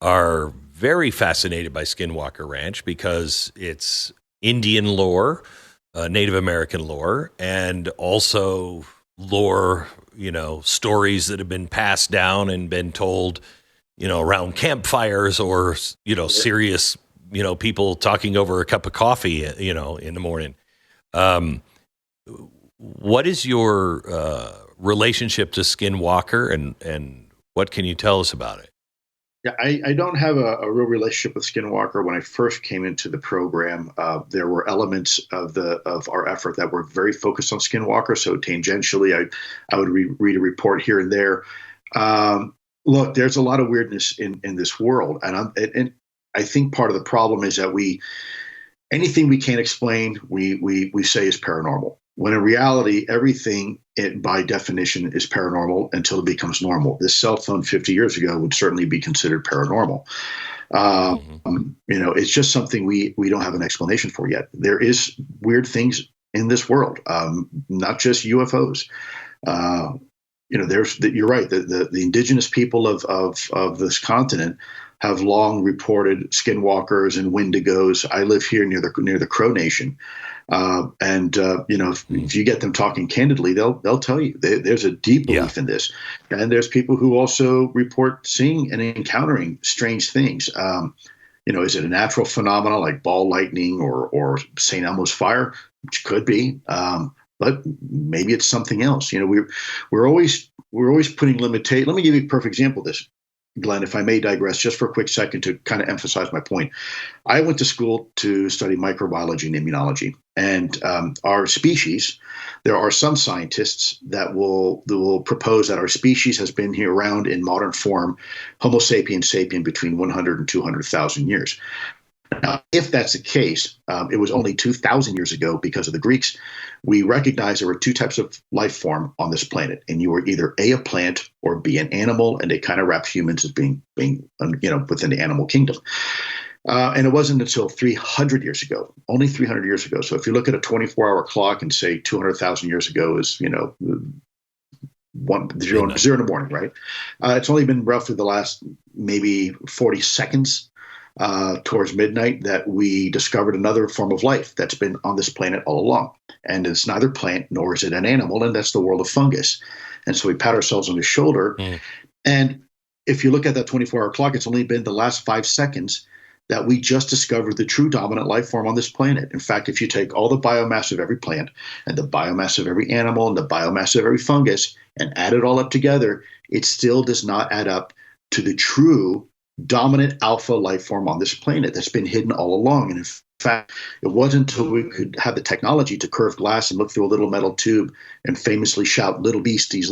are very fascinated by Skinwalker Ranch because it's Indian lore, Native American lore, and also lore, stories that have been passed down and been told, around campfires or, serious, people talking over a cup of coffee, in the morning. What is your relationship to Skinwalker, and what can you tell us about it? Yeah, I don't have a real relationship with Skinwalker. When I first came into the program, there were elements of our effort that were very focused on Skinwalker. So tangentially, I would read a report here and there. Look, there's a lot of weirdness in this world, and I think part of the problem is that anything we can't explain, we say is paranormal. When in reality, everything by definition is paranormal until it becomes normal. This cell phone 50 years ago would certainly be considered paranormal. It's just something we don't have an explanation for yet. There is weird things in this world, not just UFOs. You're right. The indigenous people of this continent have long reported skinwalkers and wendigos. I live here near the Crow Nation. If you get them talking candidly, they'll tell you there's a deep belief in this. And there's people who also report seeing and encountering strange things. Is it a natural phenomena like ball lightning or St. Elmo's fire, which could be, but maybe it's something else. We're always putting limitations. Let me give you a perfect example of this, Glenn, if I may digress just for a quick second to kind of emphasize my point. I went to school to study microbiology and immunology. And our species, there are some scientists that will propose that our species has been here around in modern form, Homo sapiens sapien, between 100 and 200,000 years. Now, if that's the case, it was only 2,000 years ago because of the Greeks. We recognized there were two types of life form on this planet, and you were either A, a plant, or B, an animal, and they kind of wrap humans as being within the animal kingdom. And it wasn't until 300 years ago, only 300 years ago. So if you look at a 24-hour clock and say 200,000 years ago is, zero in the morning, right? It's only been roughly the last maybe 40 seconds towards midnight that we discovered another form of life that's been on this planet all along. And it's neither plant nor is it an animal, and that's the world of fungus. And so we pat ourselves on the shoulder. And if you look at that 24-hour clock, it's only been the last 5 seconds that we just discovered the true dominant life form on this planet. In fact, if you take all the biomass of every plant and the biomass of every animal and the biomass of every fungus and add it all up together, it still does not add up to the true dominant alpha life form on this planet that's been hidden all along. And in fact, it wasn't until we could have the technology to curve glass and look through a little metal tube and famously shout, little beasties,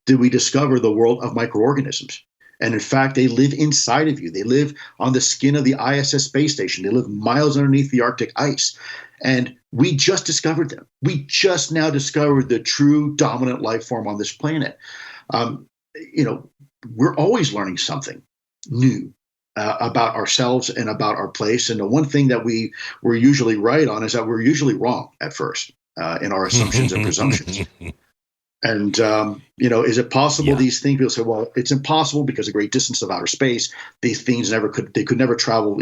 did we discover the world of microorganisms. And in fact, they live inside of you. They live on the skin of the ISS space station. They live miles underneath the Arctic ice. And we just discovered them. We just now discovered the true dominant life form on this planet. We're always learning something new about ourselves and about our place. And the one thing that we're usually right on is that we're usually wrong at first in our assumptions and presumptions. And, is it possible these things, people say, well, it's impossible because of the great distance of outer space. These things could never travel,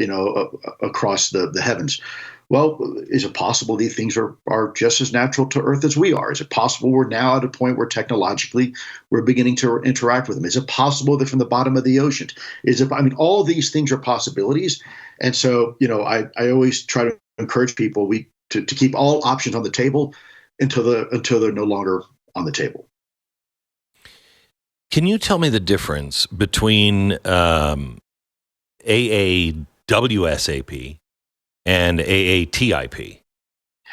across the heavens. Well, is it possible these things are just as natural to Earth as we are? Is it possible we're now at a point where technologically we're beginning to interact with them? Is it possible they're from the bottom of the ocean? All these things are possibilities. And so, I always try to encourage people to keep all options on the table until they're no longer on the table. Can you tell me the difference between AAWSAP and AATIP?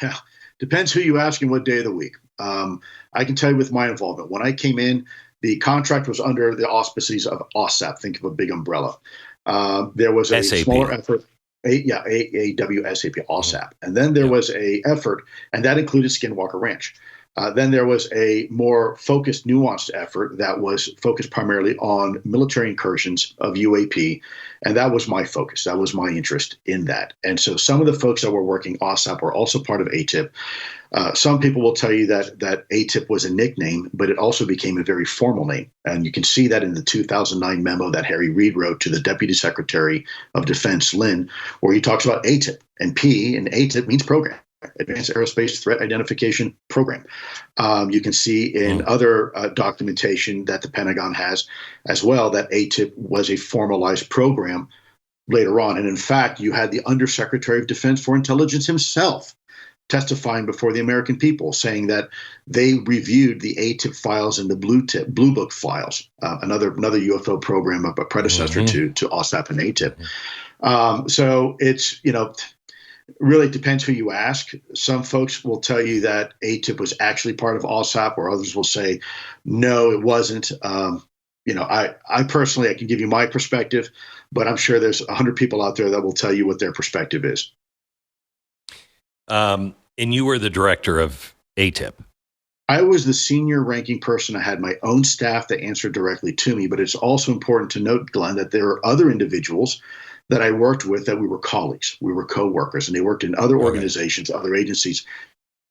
Yeah, depends who you ask and what day of the week. I can tell you with my involvement. When I came in, the contract was under the auspices of OSAP. Think of a big umbrella. There was a SAP. Smaller effort. AAWSAP, OSAP. And then there was a effort, and that included Skinwalker Ranch. Then there was a more focused, nuanced effort that was focused primarily on military incursions of UAP, and that was my focus. That was my interest in that. And so some of the folks that were working OSAP were also part of AATIP. Some people will tell you that AATIP was a nickname, but it also became a very formal name. And you can see that in the 2009 memo that Harry Reid wrote to the Deputy Secretary of Defense, Lynn, where he talks about AATIP. And P in AATIP means program. Advanced Aerospace Threat Identification Program. You can see in other documentation that the Pentagon has as well that AATIP was a formalized program later on. And in fact, you had the Undersecretary of Defense for Intelligence himself testifying before the American people, saying that they reviewed the AATIP files and the Blue Book files, another UFO program, a predecessor to OSAP and AATIP. So it's, really depends who you ask. Some folks will tell you that AATIP was actually part of OSAP, or others will say, no, it wasn't. I personally, I can give you my perspective, but I'm sure there's 100 people out there that will tell you what their perspective is. And you were the director of AATIP. I was the senior ranking person. I had my own staff that answered directly to me, but it's also important to note, Glenn, that there are other individuals that I worked with that we were colleagues, we were co-workers, and they worked in other organizations, other agencies.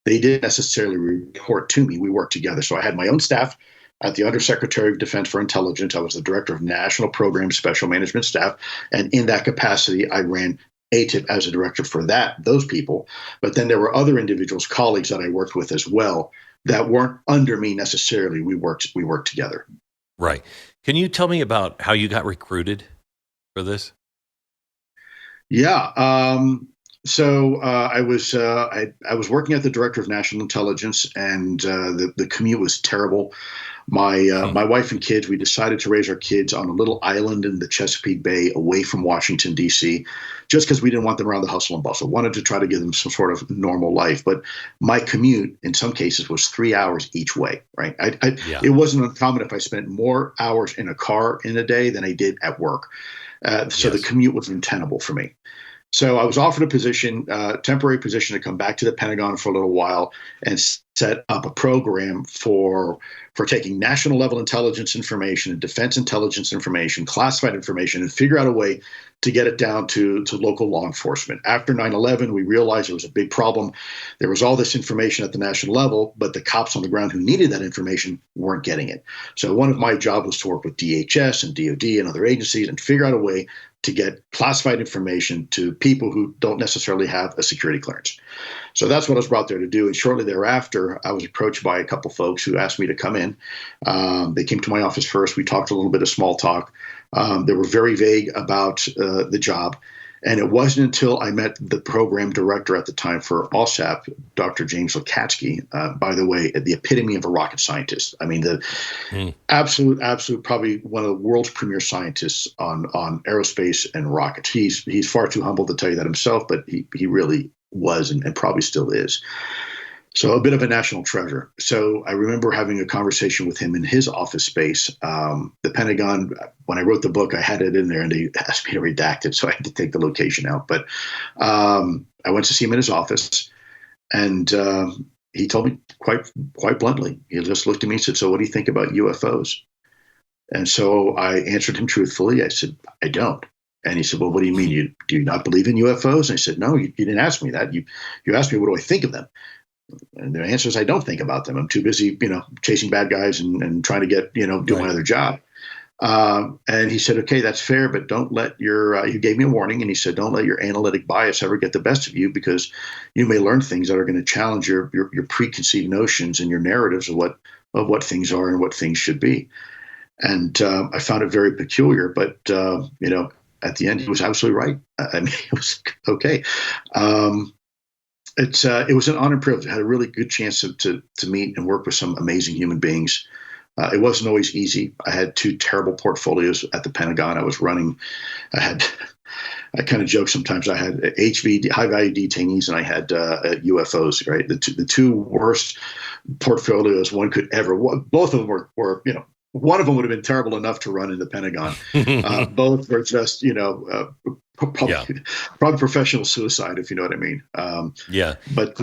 They didn't necessarily report to me. We worked together. So I had my own staff at the Undersecretary of Defense for Intelligence. I was the Director of National Program Special Management Staff. And in that capacity, I ran AATIP as a director for those people. But then there were other individuals, colleagues that I worked with as well that weren't under me necessarily. We worked together. Right. Can you tell me about how you got recruited for this? Yeah. So I was working at the Director of National Intelligence, and the commute was terrible. My wife and kids, we decided to raise our kids on a little island in the Chesapeake Bay away from Washington, D.C., just because we didn't want them around the hustle and bustle. Wanted to try to give them some sort of normal life. But my commute, in some cases, was 3 hours each way, right? It wasn't uncommon if I spent more hours in a car in a day than I did at work. So the commute was untenable for me. So I was offered a position, temporary position, to come back to the Pentagon for a little while and set up a program for taking national level intelligence information and defense intelligence information, classified information, and figure out a way to get it down to local law enforcement. After 9/11, we realized it was a big problem. There was all this information at the national level, but the cops on the ground who needed that information weren't getting it. So one of my jobs was to work with DHS and DOD and other agencies and figure out a way to get classified information to people who don't necessarily have a security clearance. So that's what I was brought there to do. And shortly thereafter, I was approached by a couple folks who asked me to come in. They came to my office first. We talked a little bit of small talk. They were very vague about the job. And it wasn't until I met the program director at the time for OSAP, Dr. James Lukatsky, by the way, the epitome of a rocket scientist. I mean, the absolute, probably one of the world's premier scientists on aerospace and rockets. He's far too humble to tell you that himself, but he really was and probably still is. So a bit of a national treasure. So I remember having a conversation with him in his office space. The Pentagon, when I wrote the book, I had it in there and they asked me to redact it, so I had to take the location out. But I went to see him in his office, and he told me quite bluntly. He just looked at me and said, "So what do you think about UFOs?" And so I answered him truthfully. I said, "I don't." And he said, "Well, what do you mean? Do you not believe in UFOs?" And I said, "No, you didn't ask me that. You asked me, what do I think of them?" And the answer is, I don't think about them. I'm too busy, chasing bad guys and trying to get, do my other job. And he said, "Okay, that's fair, but don't let your, you gave me a warning." And he said, "Don't let your analytic bias ever get the best of you, because you may learn things that are going to challenge your preconceived notions and your narratives of what things are and what things should be." And I found it very peculiar, but, at the end, he was absolutely right. I mean, it was okay. It was an honor and privilege. I had a really good chance to meet and work with some amazing human beings. It wasn't always easy. I had two terrible portfolios at the Pentagon. I kind of joke sometimes. I had HV, high value detainees, and I had UFOs. Right, the two worst portfolios one could ever. Both of them were one of them would have been terrible enough to run in the Pentagon. Both were just probably professional suicide, if you know what I mean. Yeah. But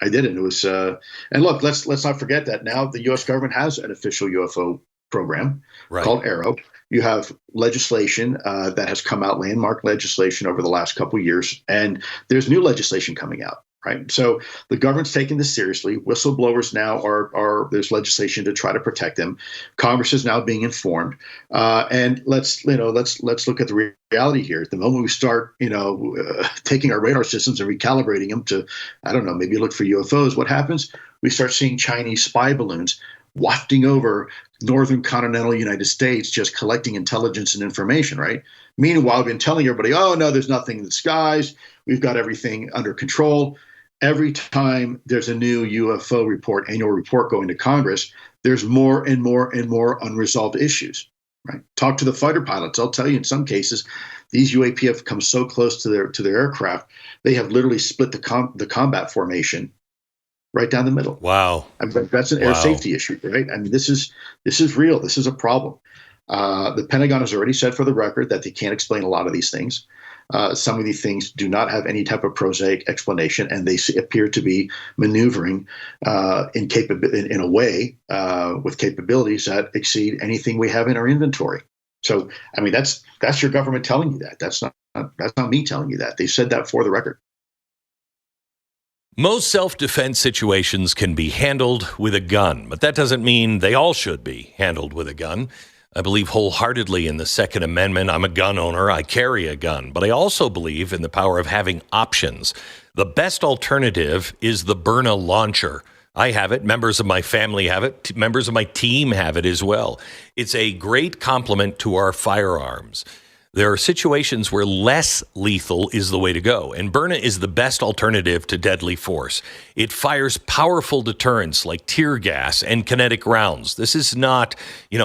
I didn't. It was, and look, let's not forget that now the U.S. government has an official UFO program Right. called Arrow. You have legislation that has come out, landmark legislation over the last couple of years, and there's new legislation coming out. Right. So the government's taking this seriously. Whistleblowers now are there's legislation to try to protect them. Congress is now being informed. And let's look at the reality here. The moment we start, taking our radar systems and recalibrating them to, I don't know, maybe look for UFOs, what happens? We start seeing Chinese spy balloons wafting over northern continental United States, just collecting intelligence and information, right? Meanwhile, I've been telling everybody, oh, no, there's nothing in the skies. We've got everything under control. Every time there's a new UFO report, annual report going to Congress, there's more and more and more unresolved issues, right? Talk to the fighter pilots. I'll tell you, in some cases, these UAP have come so close to their aircraft, they have literally split the combat formation right down the middle. Wow. I mean, that's an air safety issue, right? I mean, this is real. This is a problem. The Pentagon has already said for the record that they can't explain a lot of these things. Some of these things do not have any type of prosaic explanation, and they appear to be maneuvering in a way with capabilities that exceed anything we have in our inventory. So, I mean, that's your government telling you that. That's not me telling you that. They said that for the record. Most self-defense situations can be handled with a gun, but that doesn't mean they all should be handled with a gun. I believe wholeheartedly in the Second Amendment. I'm a gun owner. I carry a gun. But I also believe in the power of having options. The best alternative is the Byrna launcher. I have it. Members of my family have it. Members of my team have it as well. It's a great complement to our firearms. There are situations where less lethal is the way to go, and Byrna is the best alternative to deadly force. It fires powerful deterrents like tear gas and kinetic rounds. This is not,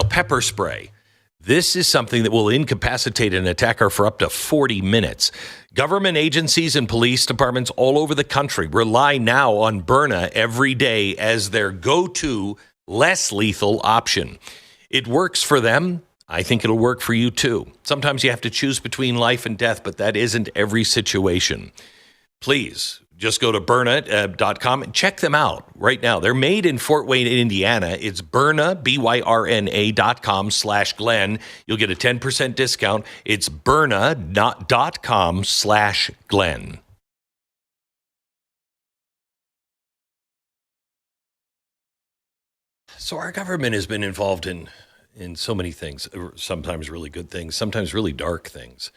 pepper spray. This is something that will incapacitate an attacker for up to 40 minutes. Government agencies and police departments all over the country rely now on Byrna every day as their go-to, less lethal option. It works for them. I think it'll work for you too. Sometimes you have to choose between life and death, but that isn't every situation. Please just go to Byrna.com and check them out right now. They're made in Fort Wayne, Indiana. It's Byrna, BYRNA.com/Glenn. You'll get a 10% discount. It's Byrna.com/Glenn. So our government has been involved in so many things, sometimes really good things, sometimes really dark things.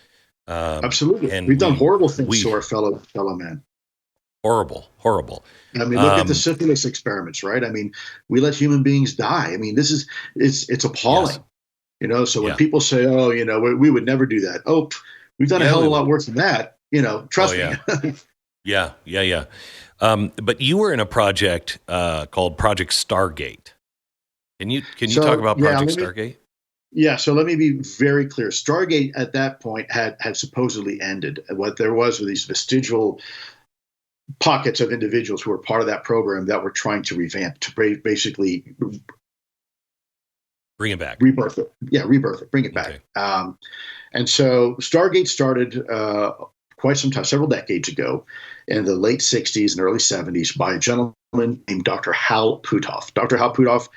Absolutely. And we've done horrible things to our fellow man. Horrible. I mean, look at the syphilis experiments, right? I mean, we let human beings die. I mean, it's appalling, yes. So when people say, oh, we would never do that. Oh, we've done a hell of a lot worse than that, trust me. Yeah. But you were in a project called Project Stargate. Can you talk about Project Stargate? Yeah, so let me be very clear. Stargate at that point had supposedly ended. What there was were these vestigial pockets of individuals who were part of that program that were trying to revamp, to basically bring it back. Rebirth it. Yeah, rebirth it, bring it back. Okay. And so Stargate started quite some time, several decades ago, in the late 60s and early 70s by a gentleman named Dr. Hal Puthoff. Dr. Hal Puthoff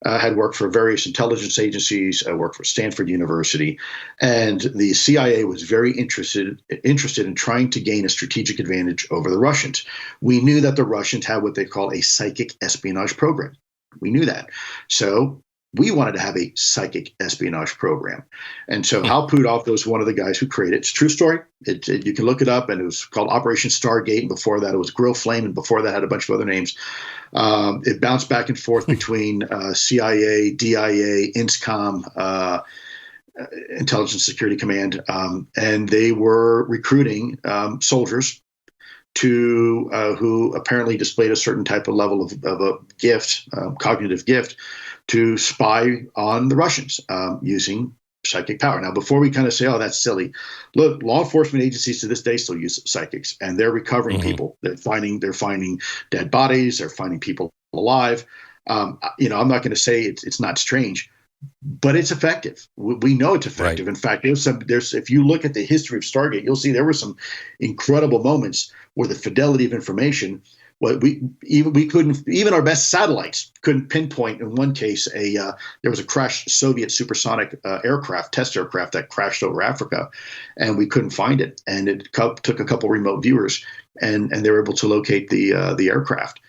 had worked for various intelligence agencies, worked for Stanford University, and the CIA was very interested in trying to gain a strategic advantage over the Russians. We knew that the Russians had what they call a psychic espionage program. We knew that. So we wanted to have a psychic espionage program. And so Hal Puthoff was one of the guys who created it. It's a true story. You can look it up, and it was called Operation Stargate. And before that, it was Grill Flame. And before that, had a bunch of other names. It bounced back and forth between CIA, DIA, INSCOM, Intelligence Security Command. And they were recruiting soldiers who apparently displayed a certain type of level of a gift, cognitive gift, to spy on the Russians using psychic power. Now, before we kind of say, oh, that's silly, look, law enforcement agencies to this day still use psychics, and they're recovering people. They're finding dead bodies. They're finding people alive. I'm not going to say it's not strange, but it's effective. We know it's effective. Right. In fact, if you look at the history of Stargate, you'll see there were some incredible moments where the fidelity of information what we couldn't, even our best satellites couldn't pinpoint. In one case, there was a crashed Soviet supersonic test aircraft that crashed over Africa, and we couldn't find it. And it took a couple remote viewers, and they were able to locate the aircraft.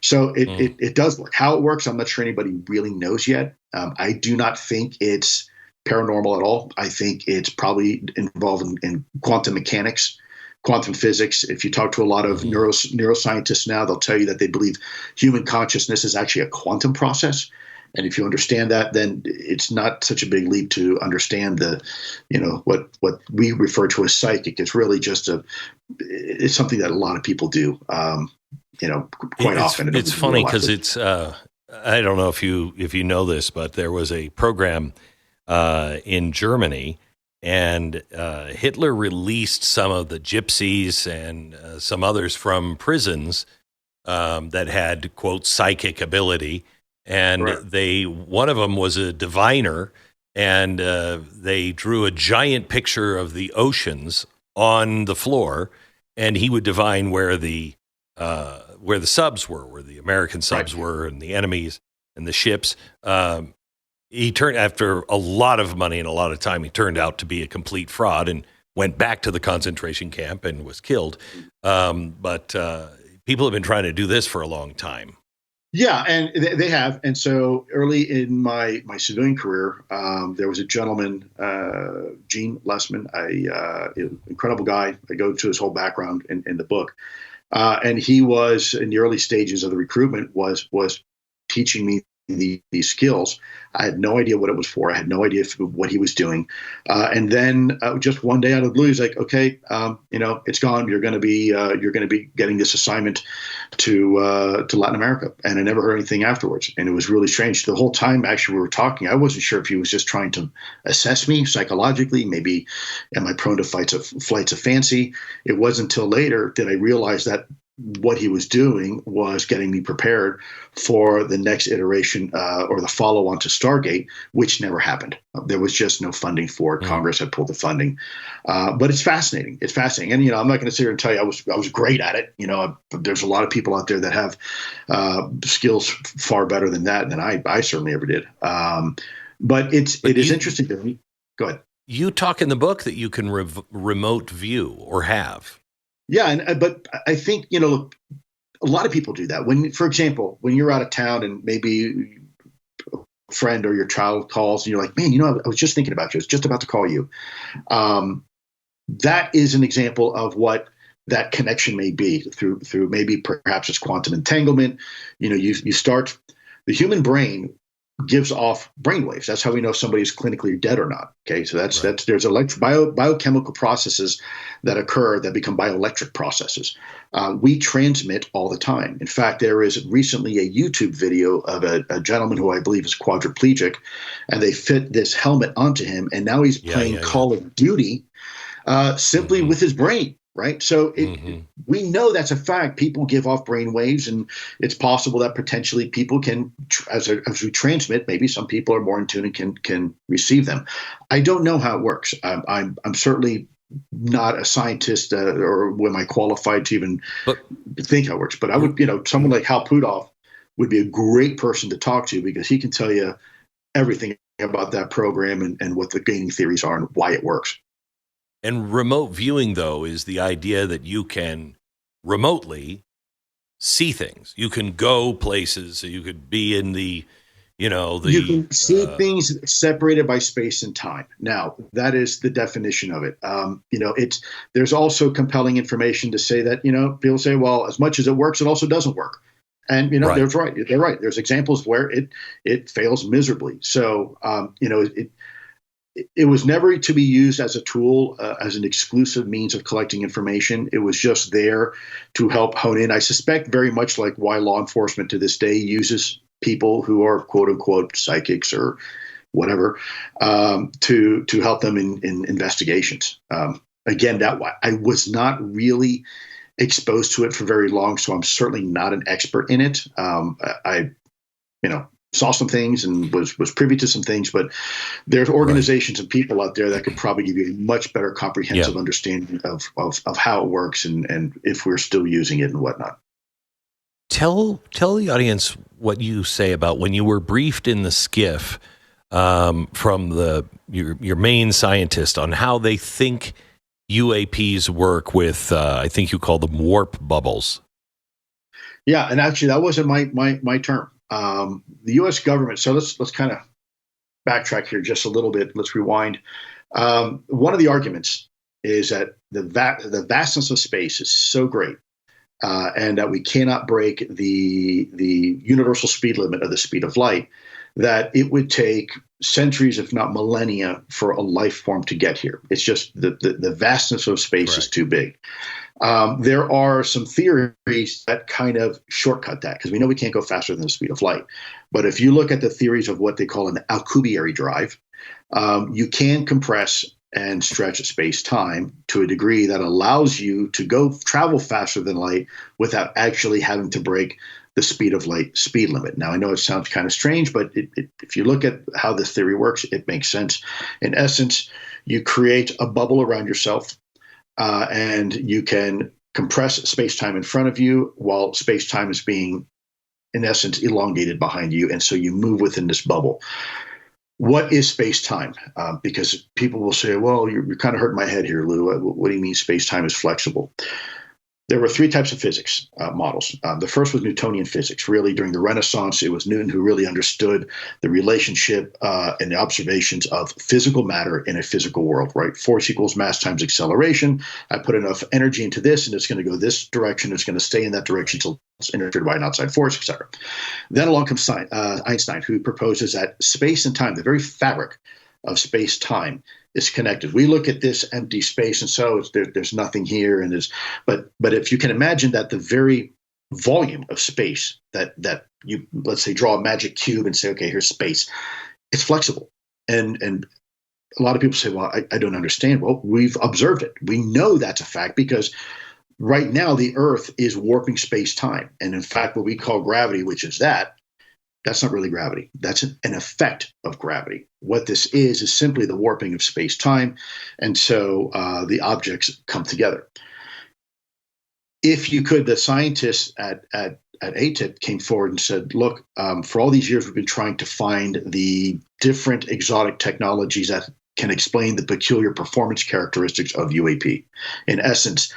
So it does work. How it works, I'm not sure anybody really knows yet. I do not think it's paranormal at all. I think it's probably involved in quantum mechanics, quantum physics. If you talk to a lot of neuroscientists now, they'll tell you that they believe human consciousness is actually a quantum process. And if you understand that, then it's not such a big leap to understand what we refer to as psychic. It's really just it's something that a lot of people do, quite often. It's funny because it's, I don't know if you know this, but there was a program in Germany, and Hitler released some of the gypsies and some others from prisons that had, quote, psychic ability. And one of them was a diviner, and they drew a giant picture of the oceans on the floor, and he would divine where the subs were, where the American subs were, and the enemies and the ships. He turned, after a lot of money and a lot of time, he turned out to be a complete fraud and went back to the concentration camp and was killed. But people have been trying to do this for a long time. Yeah, and they have. And so early in my civilian career, there was a gentleman, Gene Lessman, incredible guy. I go to his whole background in the book. And he was, in the early stages of the recruitment, was teaching me these skills. I had no idea what it was for. I had no idea what he was doing. And then just one day out of the blue, he's like, "Okay, it's gone. You're going to be getting this assignment to Latin America." And I never heard anything afterwards. And it was really strange. The whole time, actually, we were talking, I wasn't sure if he was just trying to assess me psychologically. Maybe am I prone to flights of fancy? It wasn't until later that I realized that what he was doing was getting me prepared for the next iteration or the follow-on to Stargate, which never happened. There was just no funding for it. Congress had pulled the funding. But it's fascinating. It's fascinating. And, I'm not going to sit here and tell you I was great at it. There's a lot of people out there that have skills far better than that than I certainly ever did. But it is interesting to me. Go ahead. You talk in the book that you can remote view or have. Yeah, but I think, a lot of people do that. For example, when you're out of town and maybe a friend or your child calls and you're like, "Man, I was just thinking about you. I was just about to call you." That is an example of what that connection may be through maybe perhaps it's quantum entanglement. You start, the human brain gives off brainwaves. That's how we know if somebody is clinically dead or not. Okay, so that's there's biochemical processes that occur that become bioelectric processes. We transmit all the time. In fact, there is recently a YouTube video of a gentleman who I believe is quadriplegic, and they fit this helmet onto him, and now he's playing Call of Duty simply with his brain. Right. So we know that's a fact. People give off brain waves, and it's possible that potentially people can, as we transmit, maybe some people are more in tune and can receive them. I don't know how it works. I'm certainly not a scientist or am I qualified to even think how it works. But I would, someone like Hal Puthoff would be a great person to talk to because he can tell you everything about that program and what the gaming theories are and why it works. And remote viewing, though, is the idea that you can remotely see things. You can go places. You could be in you can see things separated by space and time. Now, that is the definition of it. There's also compelling information to say that, people say, well, as much as it works, it also doesn't work. And, they're right. They're right. There's examples where it fails miserably. So, it was never to be used as a tool, as an exclusive means of collecting information. It was just there to help hone in. I suspect very much like why law enforcement to this day uses people who are quote unquote psychics or whatever to help them in investigations. Again, that I was not really exposed to it for very long, so I'm certainly not an expert in it. I saw some things and was privy to some things, but there's organizations and people out there that could probably give you a much better comprehensive understanding of how it works and if we're still using it and whatnot. Tell the audience what you say about when you were briefed in the skiff from your main scientist on how they think UAPs work with, I think you call them warp bubbles. Yeah, and actually that wasn't my term. The U.S. government. So let's kind of backtrack here just a little bit. Let's rewind. One of the arguments is that the vastness of space is so great, and that we cannot break the universal speed limit of the speed of light, that it would take centuries, if not millennia, for a life form to get here. It's just the vastness of space is too big. There are some theories that kind of shortcut that, because we know we can't go faster than the speed of light. But if you look at the theories of what they call an Alcubierre drive, you can compress and stretch space-time to a degree that allows you to travel faster than light without actually having to break the speed of light speed limit. Now, I know it sounds kind of strange, but if you look at how this theory works, it makes sense. In essence, you create a bubble around yourself, and you can compress space-time in front of you while space-time is being, in essence, elongated behind you, and so you move within this bubble. What is space-time? Because people will say, well, you're kind of hurting my head here, Lou. What do you mean space-time is flexible? There were three types of physics models. The first was Newtonian physics. Really, during the Renaissance, it was Newton who really understood the relationship and the observations of physical matter in a physical world, right? Force equals mass times acceleration. I put enough energy into this, and it's going to go this direction. It's going to stay in that direction until it's interfered by an outside force, etc. Then along comes Einstein, who proposes that space and time, the very fabric of space-time, is connected. We look at this empty space, and so there's nothing here, and but if you can imagine that the very volume of space that you, let's say, draw a magic cube and say, okay, here's space, it's flexible, and a lot of people say, well, I don't understand. Well, we've observed it. We know that's a fact because right now the Earth is warping space-time, and in fact, what we call gravity, which is that's not really gravity. That's an effect of gravity. What this is simply the warping of space-time, and so the objects come together. If you could, the scientists at AATIP came forward and said, look, for all these years we've been trying to find the different exotic technologies that can explain the peculiar performance characteristics of UAP. In essence,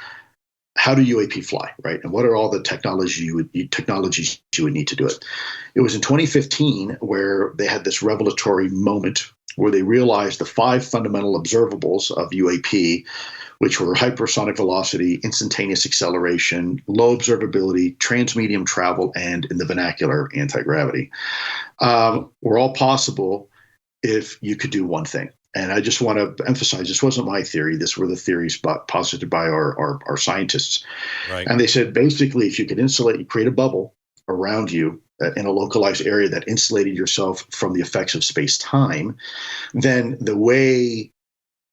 how do UAP fly, right? And what are all the technologies you would need to do it? It was in 2015 where they had this revelatory moment where they realized the 5 fundamental observables of UAP, which were hypersonic velocity, instantaneous acceleration, low observability, transmedium travel, and, in the vernacular, anti-gravity, were all possible if you could do one thing. And I just want to emphasize, this wasn't my theory. This were the theories posited by our scientists. Right. And they said, basically, if you could create a bubble around you in a localized area that insulated yourself from the effects of space-time, then the way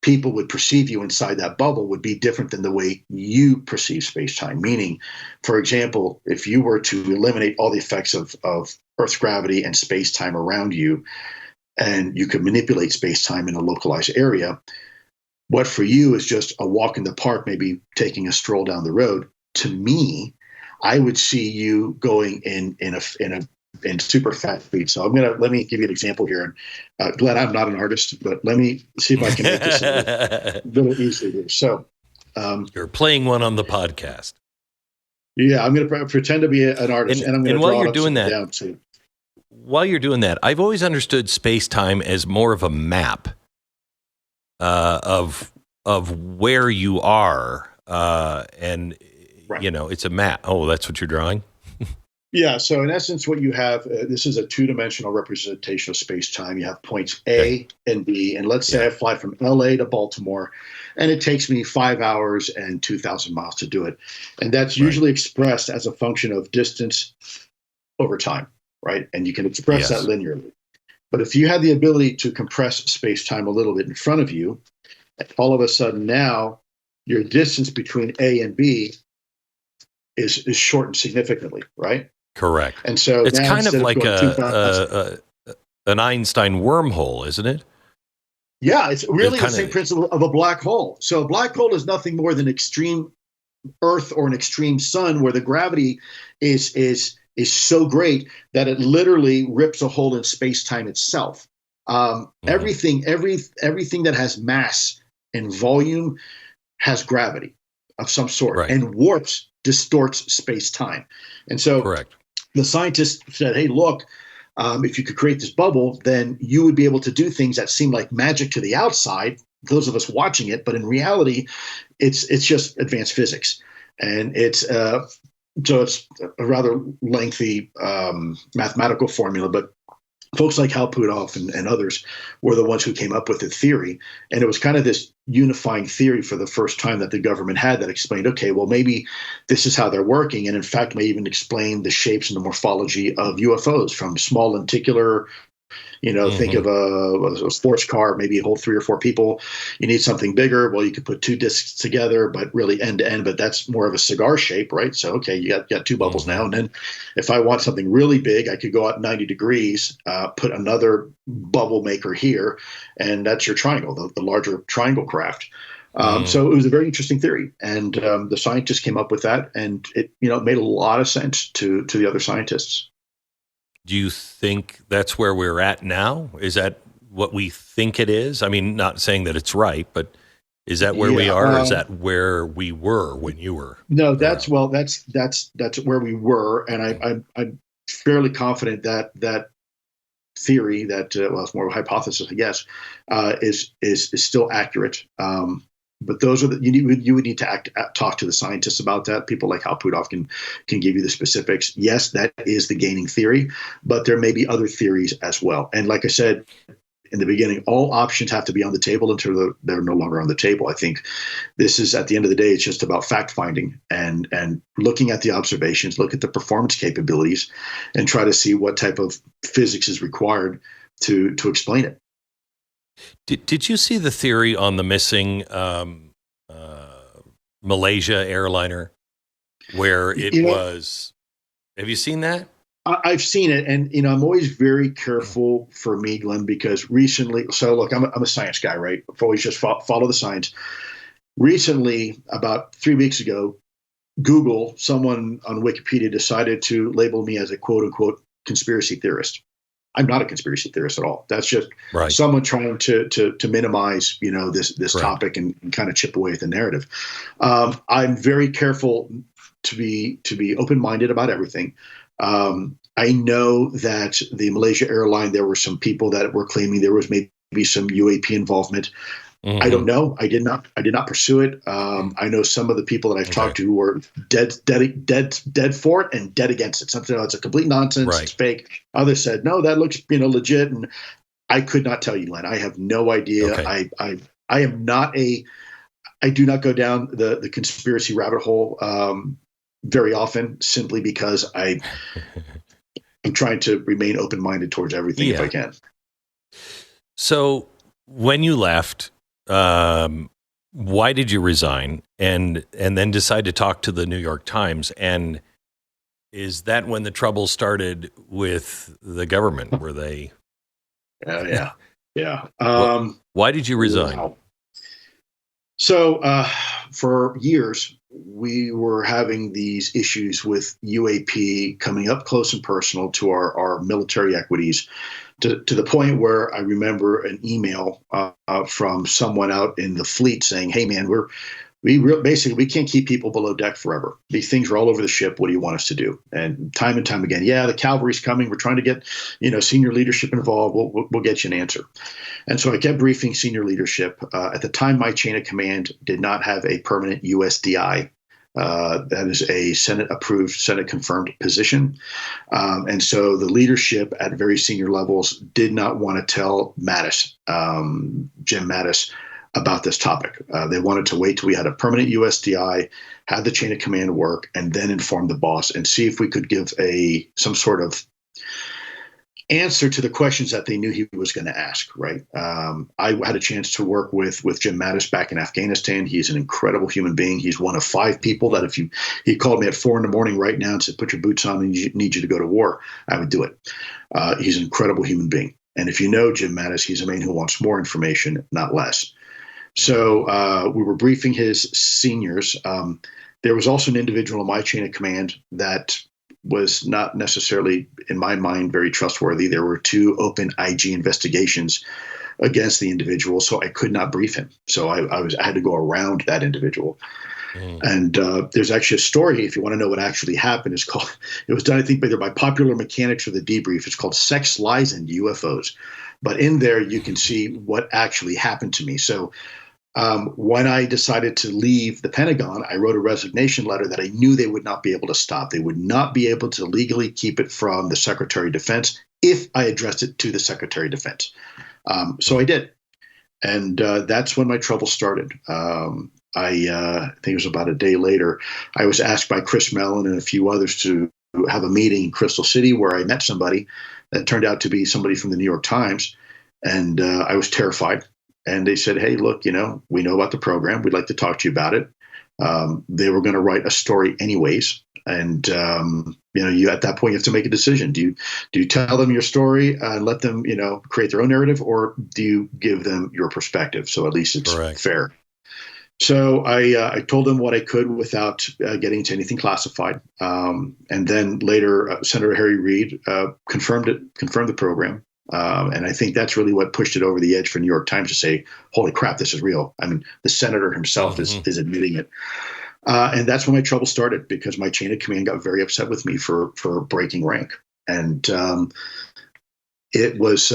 people would perceive you inside that bubble would be different than the way you perceive space-time. Meaning, for example, if you were to eliminate all the effects of Earth's gravity and space-time around you, and you could manipulate space-time in a localized area, what for you is just a walk in the park, maybe taking a stroll down the road, to me, I would see you going in super fast speed. So let me give you an example here. And Glenn, I'm not an artist, but let me see if I can make this a little easier here. So you're playing one on the podcast. Yeah, I'm going to pretend to be an artist, and I'm going to draw it down too. While you're doing that, I've always understood space-time as more of a map of where you are, and right. It's a map. Oh, that's what you're drawing? Yeah. So in essence, what you have, this is a 2-dimensional representation of space-time. You have points A and B, and let's say I fly from LA to Baltimore, and it takes me 5 hours and 2,000 miles to do it, and that's usually expressed as a function of distance over time. Right? And you can express that linearly. But if you had the ability to compress space-time a little bit in front of you, all of a sudden now your distance between A and B is shortened significantly, right? Correct. And so it's kind of like an Einstein wormhole, isn't it? Yeah, it's really the same principle of a black hole. So a black hole is nothing more than extreme Earth or an extreme sun where the gravity is is so great that it literally rips a hole in space-time itself. Everything that has mass and volume has gravity of some sort, Right. and warps, distorts space-time. And so Correct. the scientists said, hey, look, if you could create this bubble, then you would be able to do things that seem like magic to the outside, those of us watching it, but in reality, it's just advanced physics. And so it's a rather lengthy mathematical formula, but folks like Hal Puthoff and others were the ones who came up with the theory. And it was kind of this unifying theory for the first time that the government had that explained, okay, well, maybe this is how they're working. And in fact, may even explain the shapes and the morphology of UFOs, from small lenticular, think of a sports car, maybe hold 3 or 4 people. You need something bigger. Well, you could put 2 discs together, but really end to end, but that's more of a cigar shape, right? So, okay, you got 2 bubbles now. And then if I want something really big, I could go out 90 degrees, put another bubble maker here, and that's your triangle, the larger triangle craft. So it was a very interesting theory, and the scientists came up with that, and it made a lot of sense to the other scientists. Do you think that's where we're at now? Is that what we think it is? I mean, not saying that it's right, but is that where we are, or is that where we were when you were? No, that's where we were, and I'm fairly confident that theory, that it's more of a hypothesis, I guess, is still accurate. But those are you would need to talk to the scientists about that. People like Hal Puthoff can give you the specifics. Yes, that is the gaining theory, but there may be other theories as well. And like I said in the beginning, all options have to be on the table until they're no longer on the table. I think this is, at the end of the day, it's just about fact finding and looking at the observations, look at the performance capabilities, and try to see what type of physics is required to explain it. Did you see the theory on the missing Malaysia airliner, where it was? Have you seen that? I've seen it, and I'm always very careful for me, Glenn, because recently. So look, I'm a science guy, right? I've always just follow the science. Recently, about 3 weeks ago, Google, someone on Wikipedia, decided to label me as a quote unquote conspiracy theorist. I'm not a conspiracy theorist at all. That's just someone trying to minimize, this topic and kind of chip away at the narrative. I'm very careful to be open-minded about everything. I know that the Malaysia airline, there were some people that were claiming there was maybe some UAP involvement. I don't know. I did not pursue it. I know some of the people that I've talked to who were dead for it and dead against it. Something it's a complete nonsense. It's fake. Others said, no, that looks legit. And I could not tell you, Glenn. I have no idea. I am not I do not go down the conspiracy rabbit hole very often, simply because I'm trying to remain open-minded towards everything if I can. So when you left, why did you resign and then decide to talk to the New York Times? And is that when the trouble started with the government? Were they? Yeah. Why did you resign? Wow. So for years, we were having these issues with UAP coming up close and personal to our military equities, to the point where I remember an email from someone out in the fleet saying, hey, man, we can't keep people below deck forever. These things are all over the ship. What do you want us to do? And time again, the cavalry's coming. We're trying to get, senior leadership involved. We'll get you an answer. And so I kept briefing senior leadership. At the time, my chain of command did not have a permanent USDI. That is a Senate-approved, Senate-confirmed position. And so the leadership at very senior levels did not want to tell Jim Mattis, about this topic. They wanted to wait till we had a permanent USDI, had the chain of command work, and then inform the boss and see if we could give some sort of answer to the questions that they knew he was going to ask, right? I had a chance to work with Jim Mattis back in Afghanistan. He's an incredible human being. He's one of 5 people that he called me at 4 a.m. right now and said, put your boots on, and need you to go to war, I would do it. He's an incredible human being. And if you know Jim Mattis, he's a man who wants more information, not less. So we were briefing his seniors. There was also an individual in my chain of command that was not necessarily, in my mind, very trustworthy. There were 2 open IG investigations against the individual, so I could not brief him. So I had to go around that individual. And there's actually a story, if you want to know what actually happened. It was done, I think, either by Popular Mechanics or The Debrief. It's called Sex, Lies, and UFOs. But in there, you can see what actually happened to me. So when I decided to leave the Pentagon, I wrote a resignation letter that I knew they would not be able to stop. They would not be able to legally keep it from the Secretary of Defense if I addressed it to the Secretary of Defense. So I did. And that's when my trouble started. I think it was about a day later, I was asked by Chris Mellon and a few others to have a meeting in Crystal City where I met somebody that turned out to be somebody from the New York Times. And I was terrified. And they said, hey, look, we know about the program. We'd like to talk to you about it. They were going to write a story anyways. And, you at that point, you have to make a decision. Do you tell them your story and let them, create their own narrative, or do you give them your perspective? So at least it's Correct. fair. So I told them what I could without getting into anything classified. And then later, Senator Harry Reid confirmed the program. And I think that's really what pushed it over the edge for New York Times to say, holy crap, this is real. I mean, the senator himself is admitting it. And that's when my trouble started, because my chain of command got very upset with me for breaking rank. And it was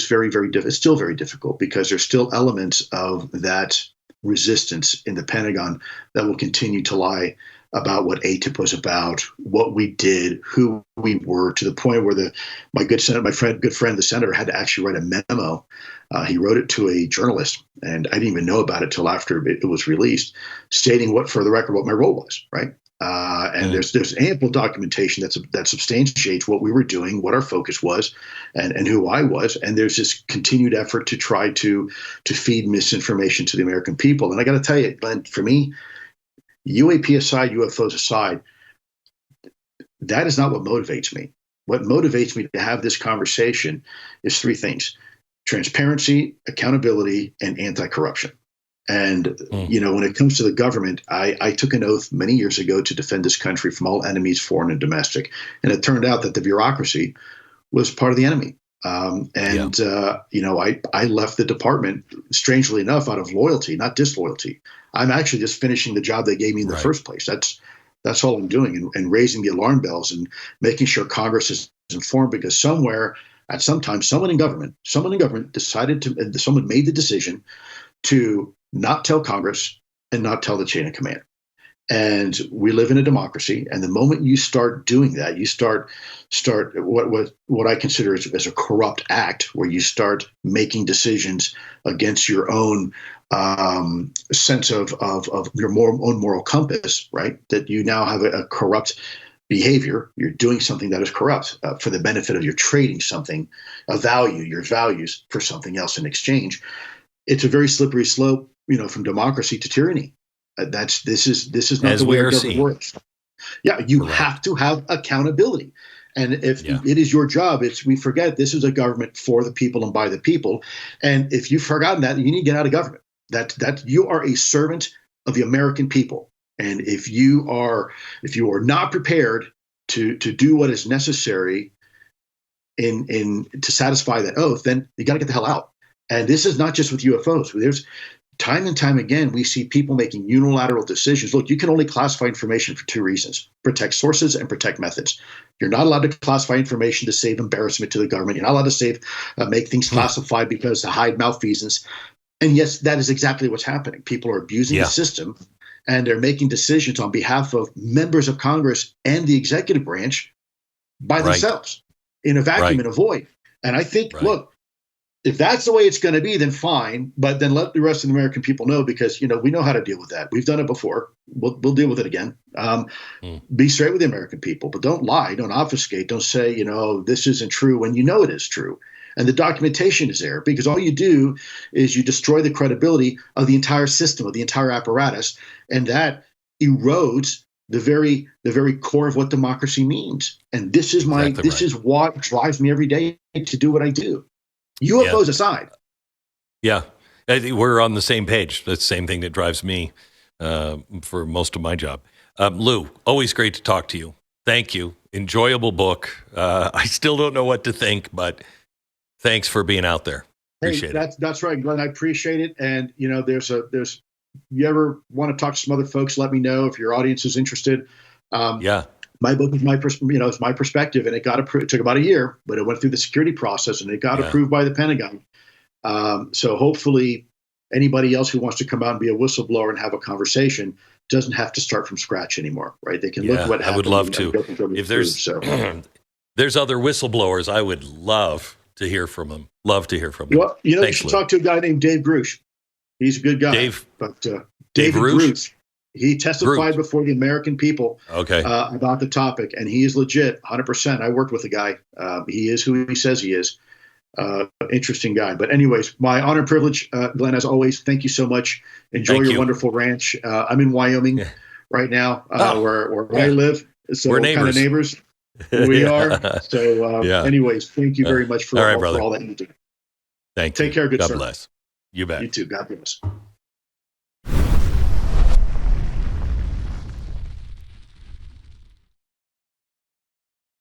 very, very difficult. It's still very difficult, because there's still elements of that resistance in the Pentagon that will continue to lie about what AATIP was about, what we did, who we were, to the point where my good friend, the senator, had to actually write a memo. He wrote it to a journalist, and I didn't even know about it till after it was released, stating what my role was, right? And there's ample documentation that substantiates what we were doing, what our focus was, and who I was. And there's this continued effort to try to feed misinformation to the American people. And I got to tell you, Glenn, for me, UAP aside, UFOs aside, that is not what motivates me. What motivates me to have this conversation is 3 things: transparency, accountability, and anti-corruption. And, when it comes to the government, I took an oath many years ago to defend this country from all enemies, foreign and domestic. And it turned out that the bureaucracy was part of the enemy. I left the department, strangely enough, out of loyalty, not disloyalty. I'm actually just finishing the job they gave me in the first place. That's all I'm doing, and raising the alarm bells and making sure Congress is informed, because somewhere at some time, someone in government someone made the decision to not tell Congress and not tell the chain of command. And we live in a democracy, and the moment you start doing that, you start what I consider as a corrupt act, where you start making decisions against your own sense of your own moral compass, right? That you now have a corrupt behavior. You're doing something that is corrupt for the benefit of, you're trading something, a value, your values, for something else in exchange. It's a very slippery slope, from democracy to tyranny. This is not the way the government works. Yeah, you Correct. have to have accountability. And if it is your job, we forget this is a government for the people and by the people. And if you've forgotten that, you need to get out of government. That you are a servant of the American people. And if you are not prepared to do what is necessary to satisfy that oath, then you got to get the hell out. And this is not just with UFOs. There's time and time again, we see people making unilateral decisions. Look, you can only classify information for 2 reasons: protect sources and protect methods. You're not allowed to classify information to save embarrassment to the government. You're not allowed to make things classified because to hide malfeasance. And yes, that is exactly what's happening. People are abusing the system, and they're making decisions on behalf of members of Congress and the executive branch by themselves, in a vacuum, in a void. And I think, look, if that's the way it's going to be, then fine. But then let the rest of the American people know, because, we know how to deal with that. We've done it before. We'll deal with it again. Be straight with the American people, but don't lie. Don't obfuscate. Don't say, this isn't true when it is true. And the documentation is there, because all you do is you destroy the credibility of the entire system, of the entire apparatus. And that erodes the very core of what democracy means. And this is is what drives me every day to do what I do. UFOs aside. Yeah, we're on the same page. That's the same thing that drives me for most of my job. Lou, always great to talk to you. Thank you. Enjoyable book. I still don't know what to think, but thanks for being out there. Appreciate it. That's right, Glenn. I appreciate it. And there's you ever want to talk to some other folks, let me know if your audience is interested. Yeah. My book is it's my perspective, and it got approved. It took about a year, but it went through the security process, and it got approved by the Pentagon. So hopefully, anybody else who wants to come out and be a whistleblower and have a conversation doesn't have to start from scratch anymore, right? They can look at what happened. I would love to. If there's there's other whistleblowers, I would love to hear from them. Love to hear from them. Well, you should talk to a guy named Dave Grush. He's a good guy. Dave Grush. He testified before the American people about the topic, and he is legit, 100%. I worked with the guy. He is who he says he is. Interesting guy. But anyways, my honor and privilege, Glenn, as always. Thank you so much. Enjoy your wonderful ranch. I'm in Wyoming right now, where I live. So we're neighbors. Kind of neighbors. We are. So anyways, thank you very much for all that you do. Thank you. Take care, good sir. God bless. You bet. You too. God bless.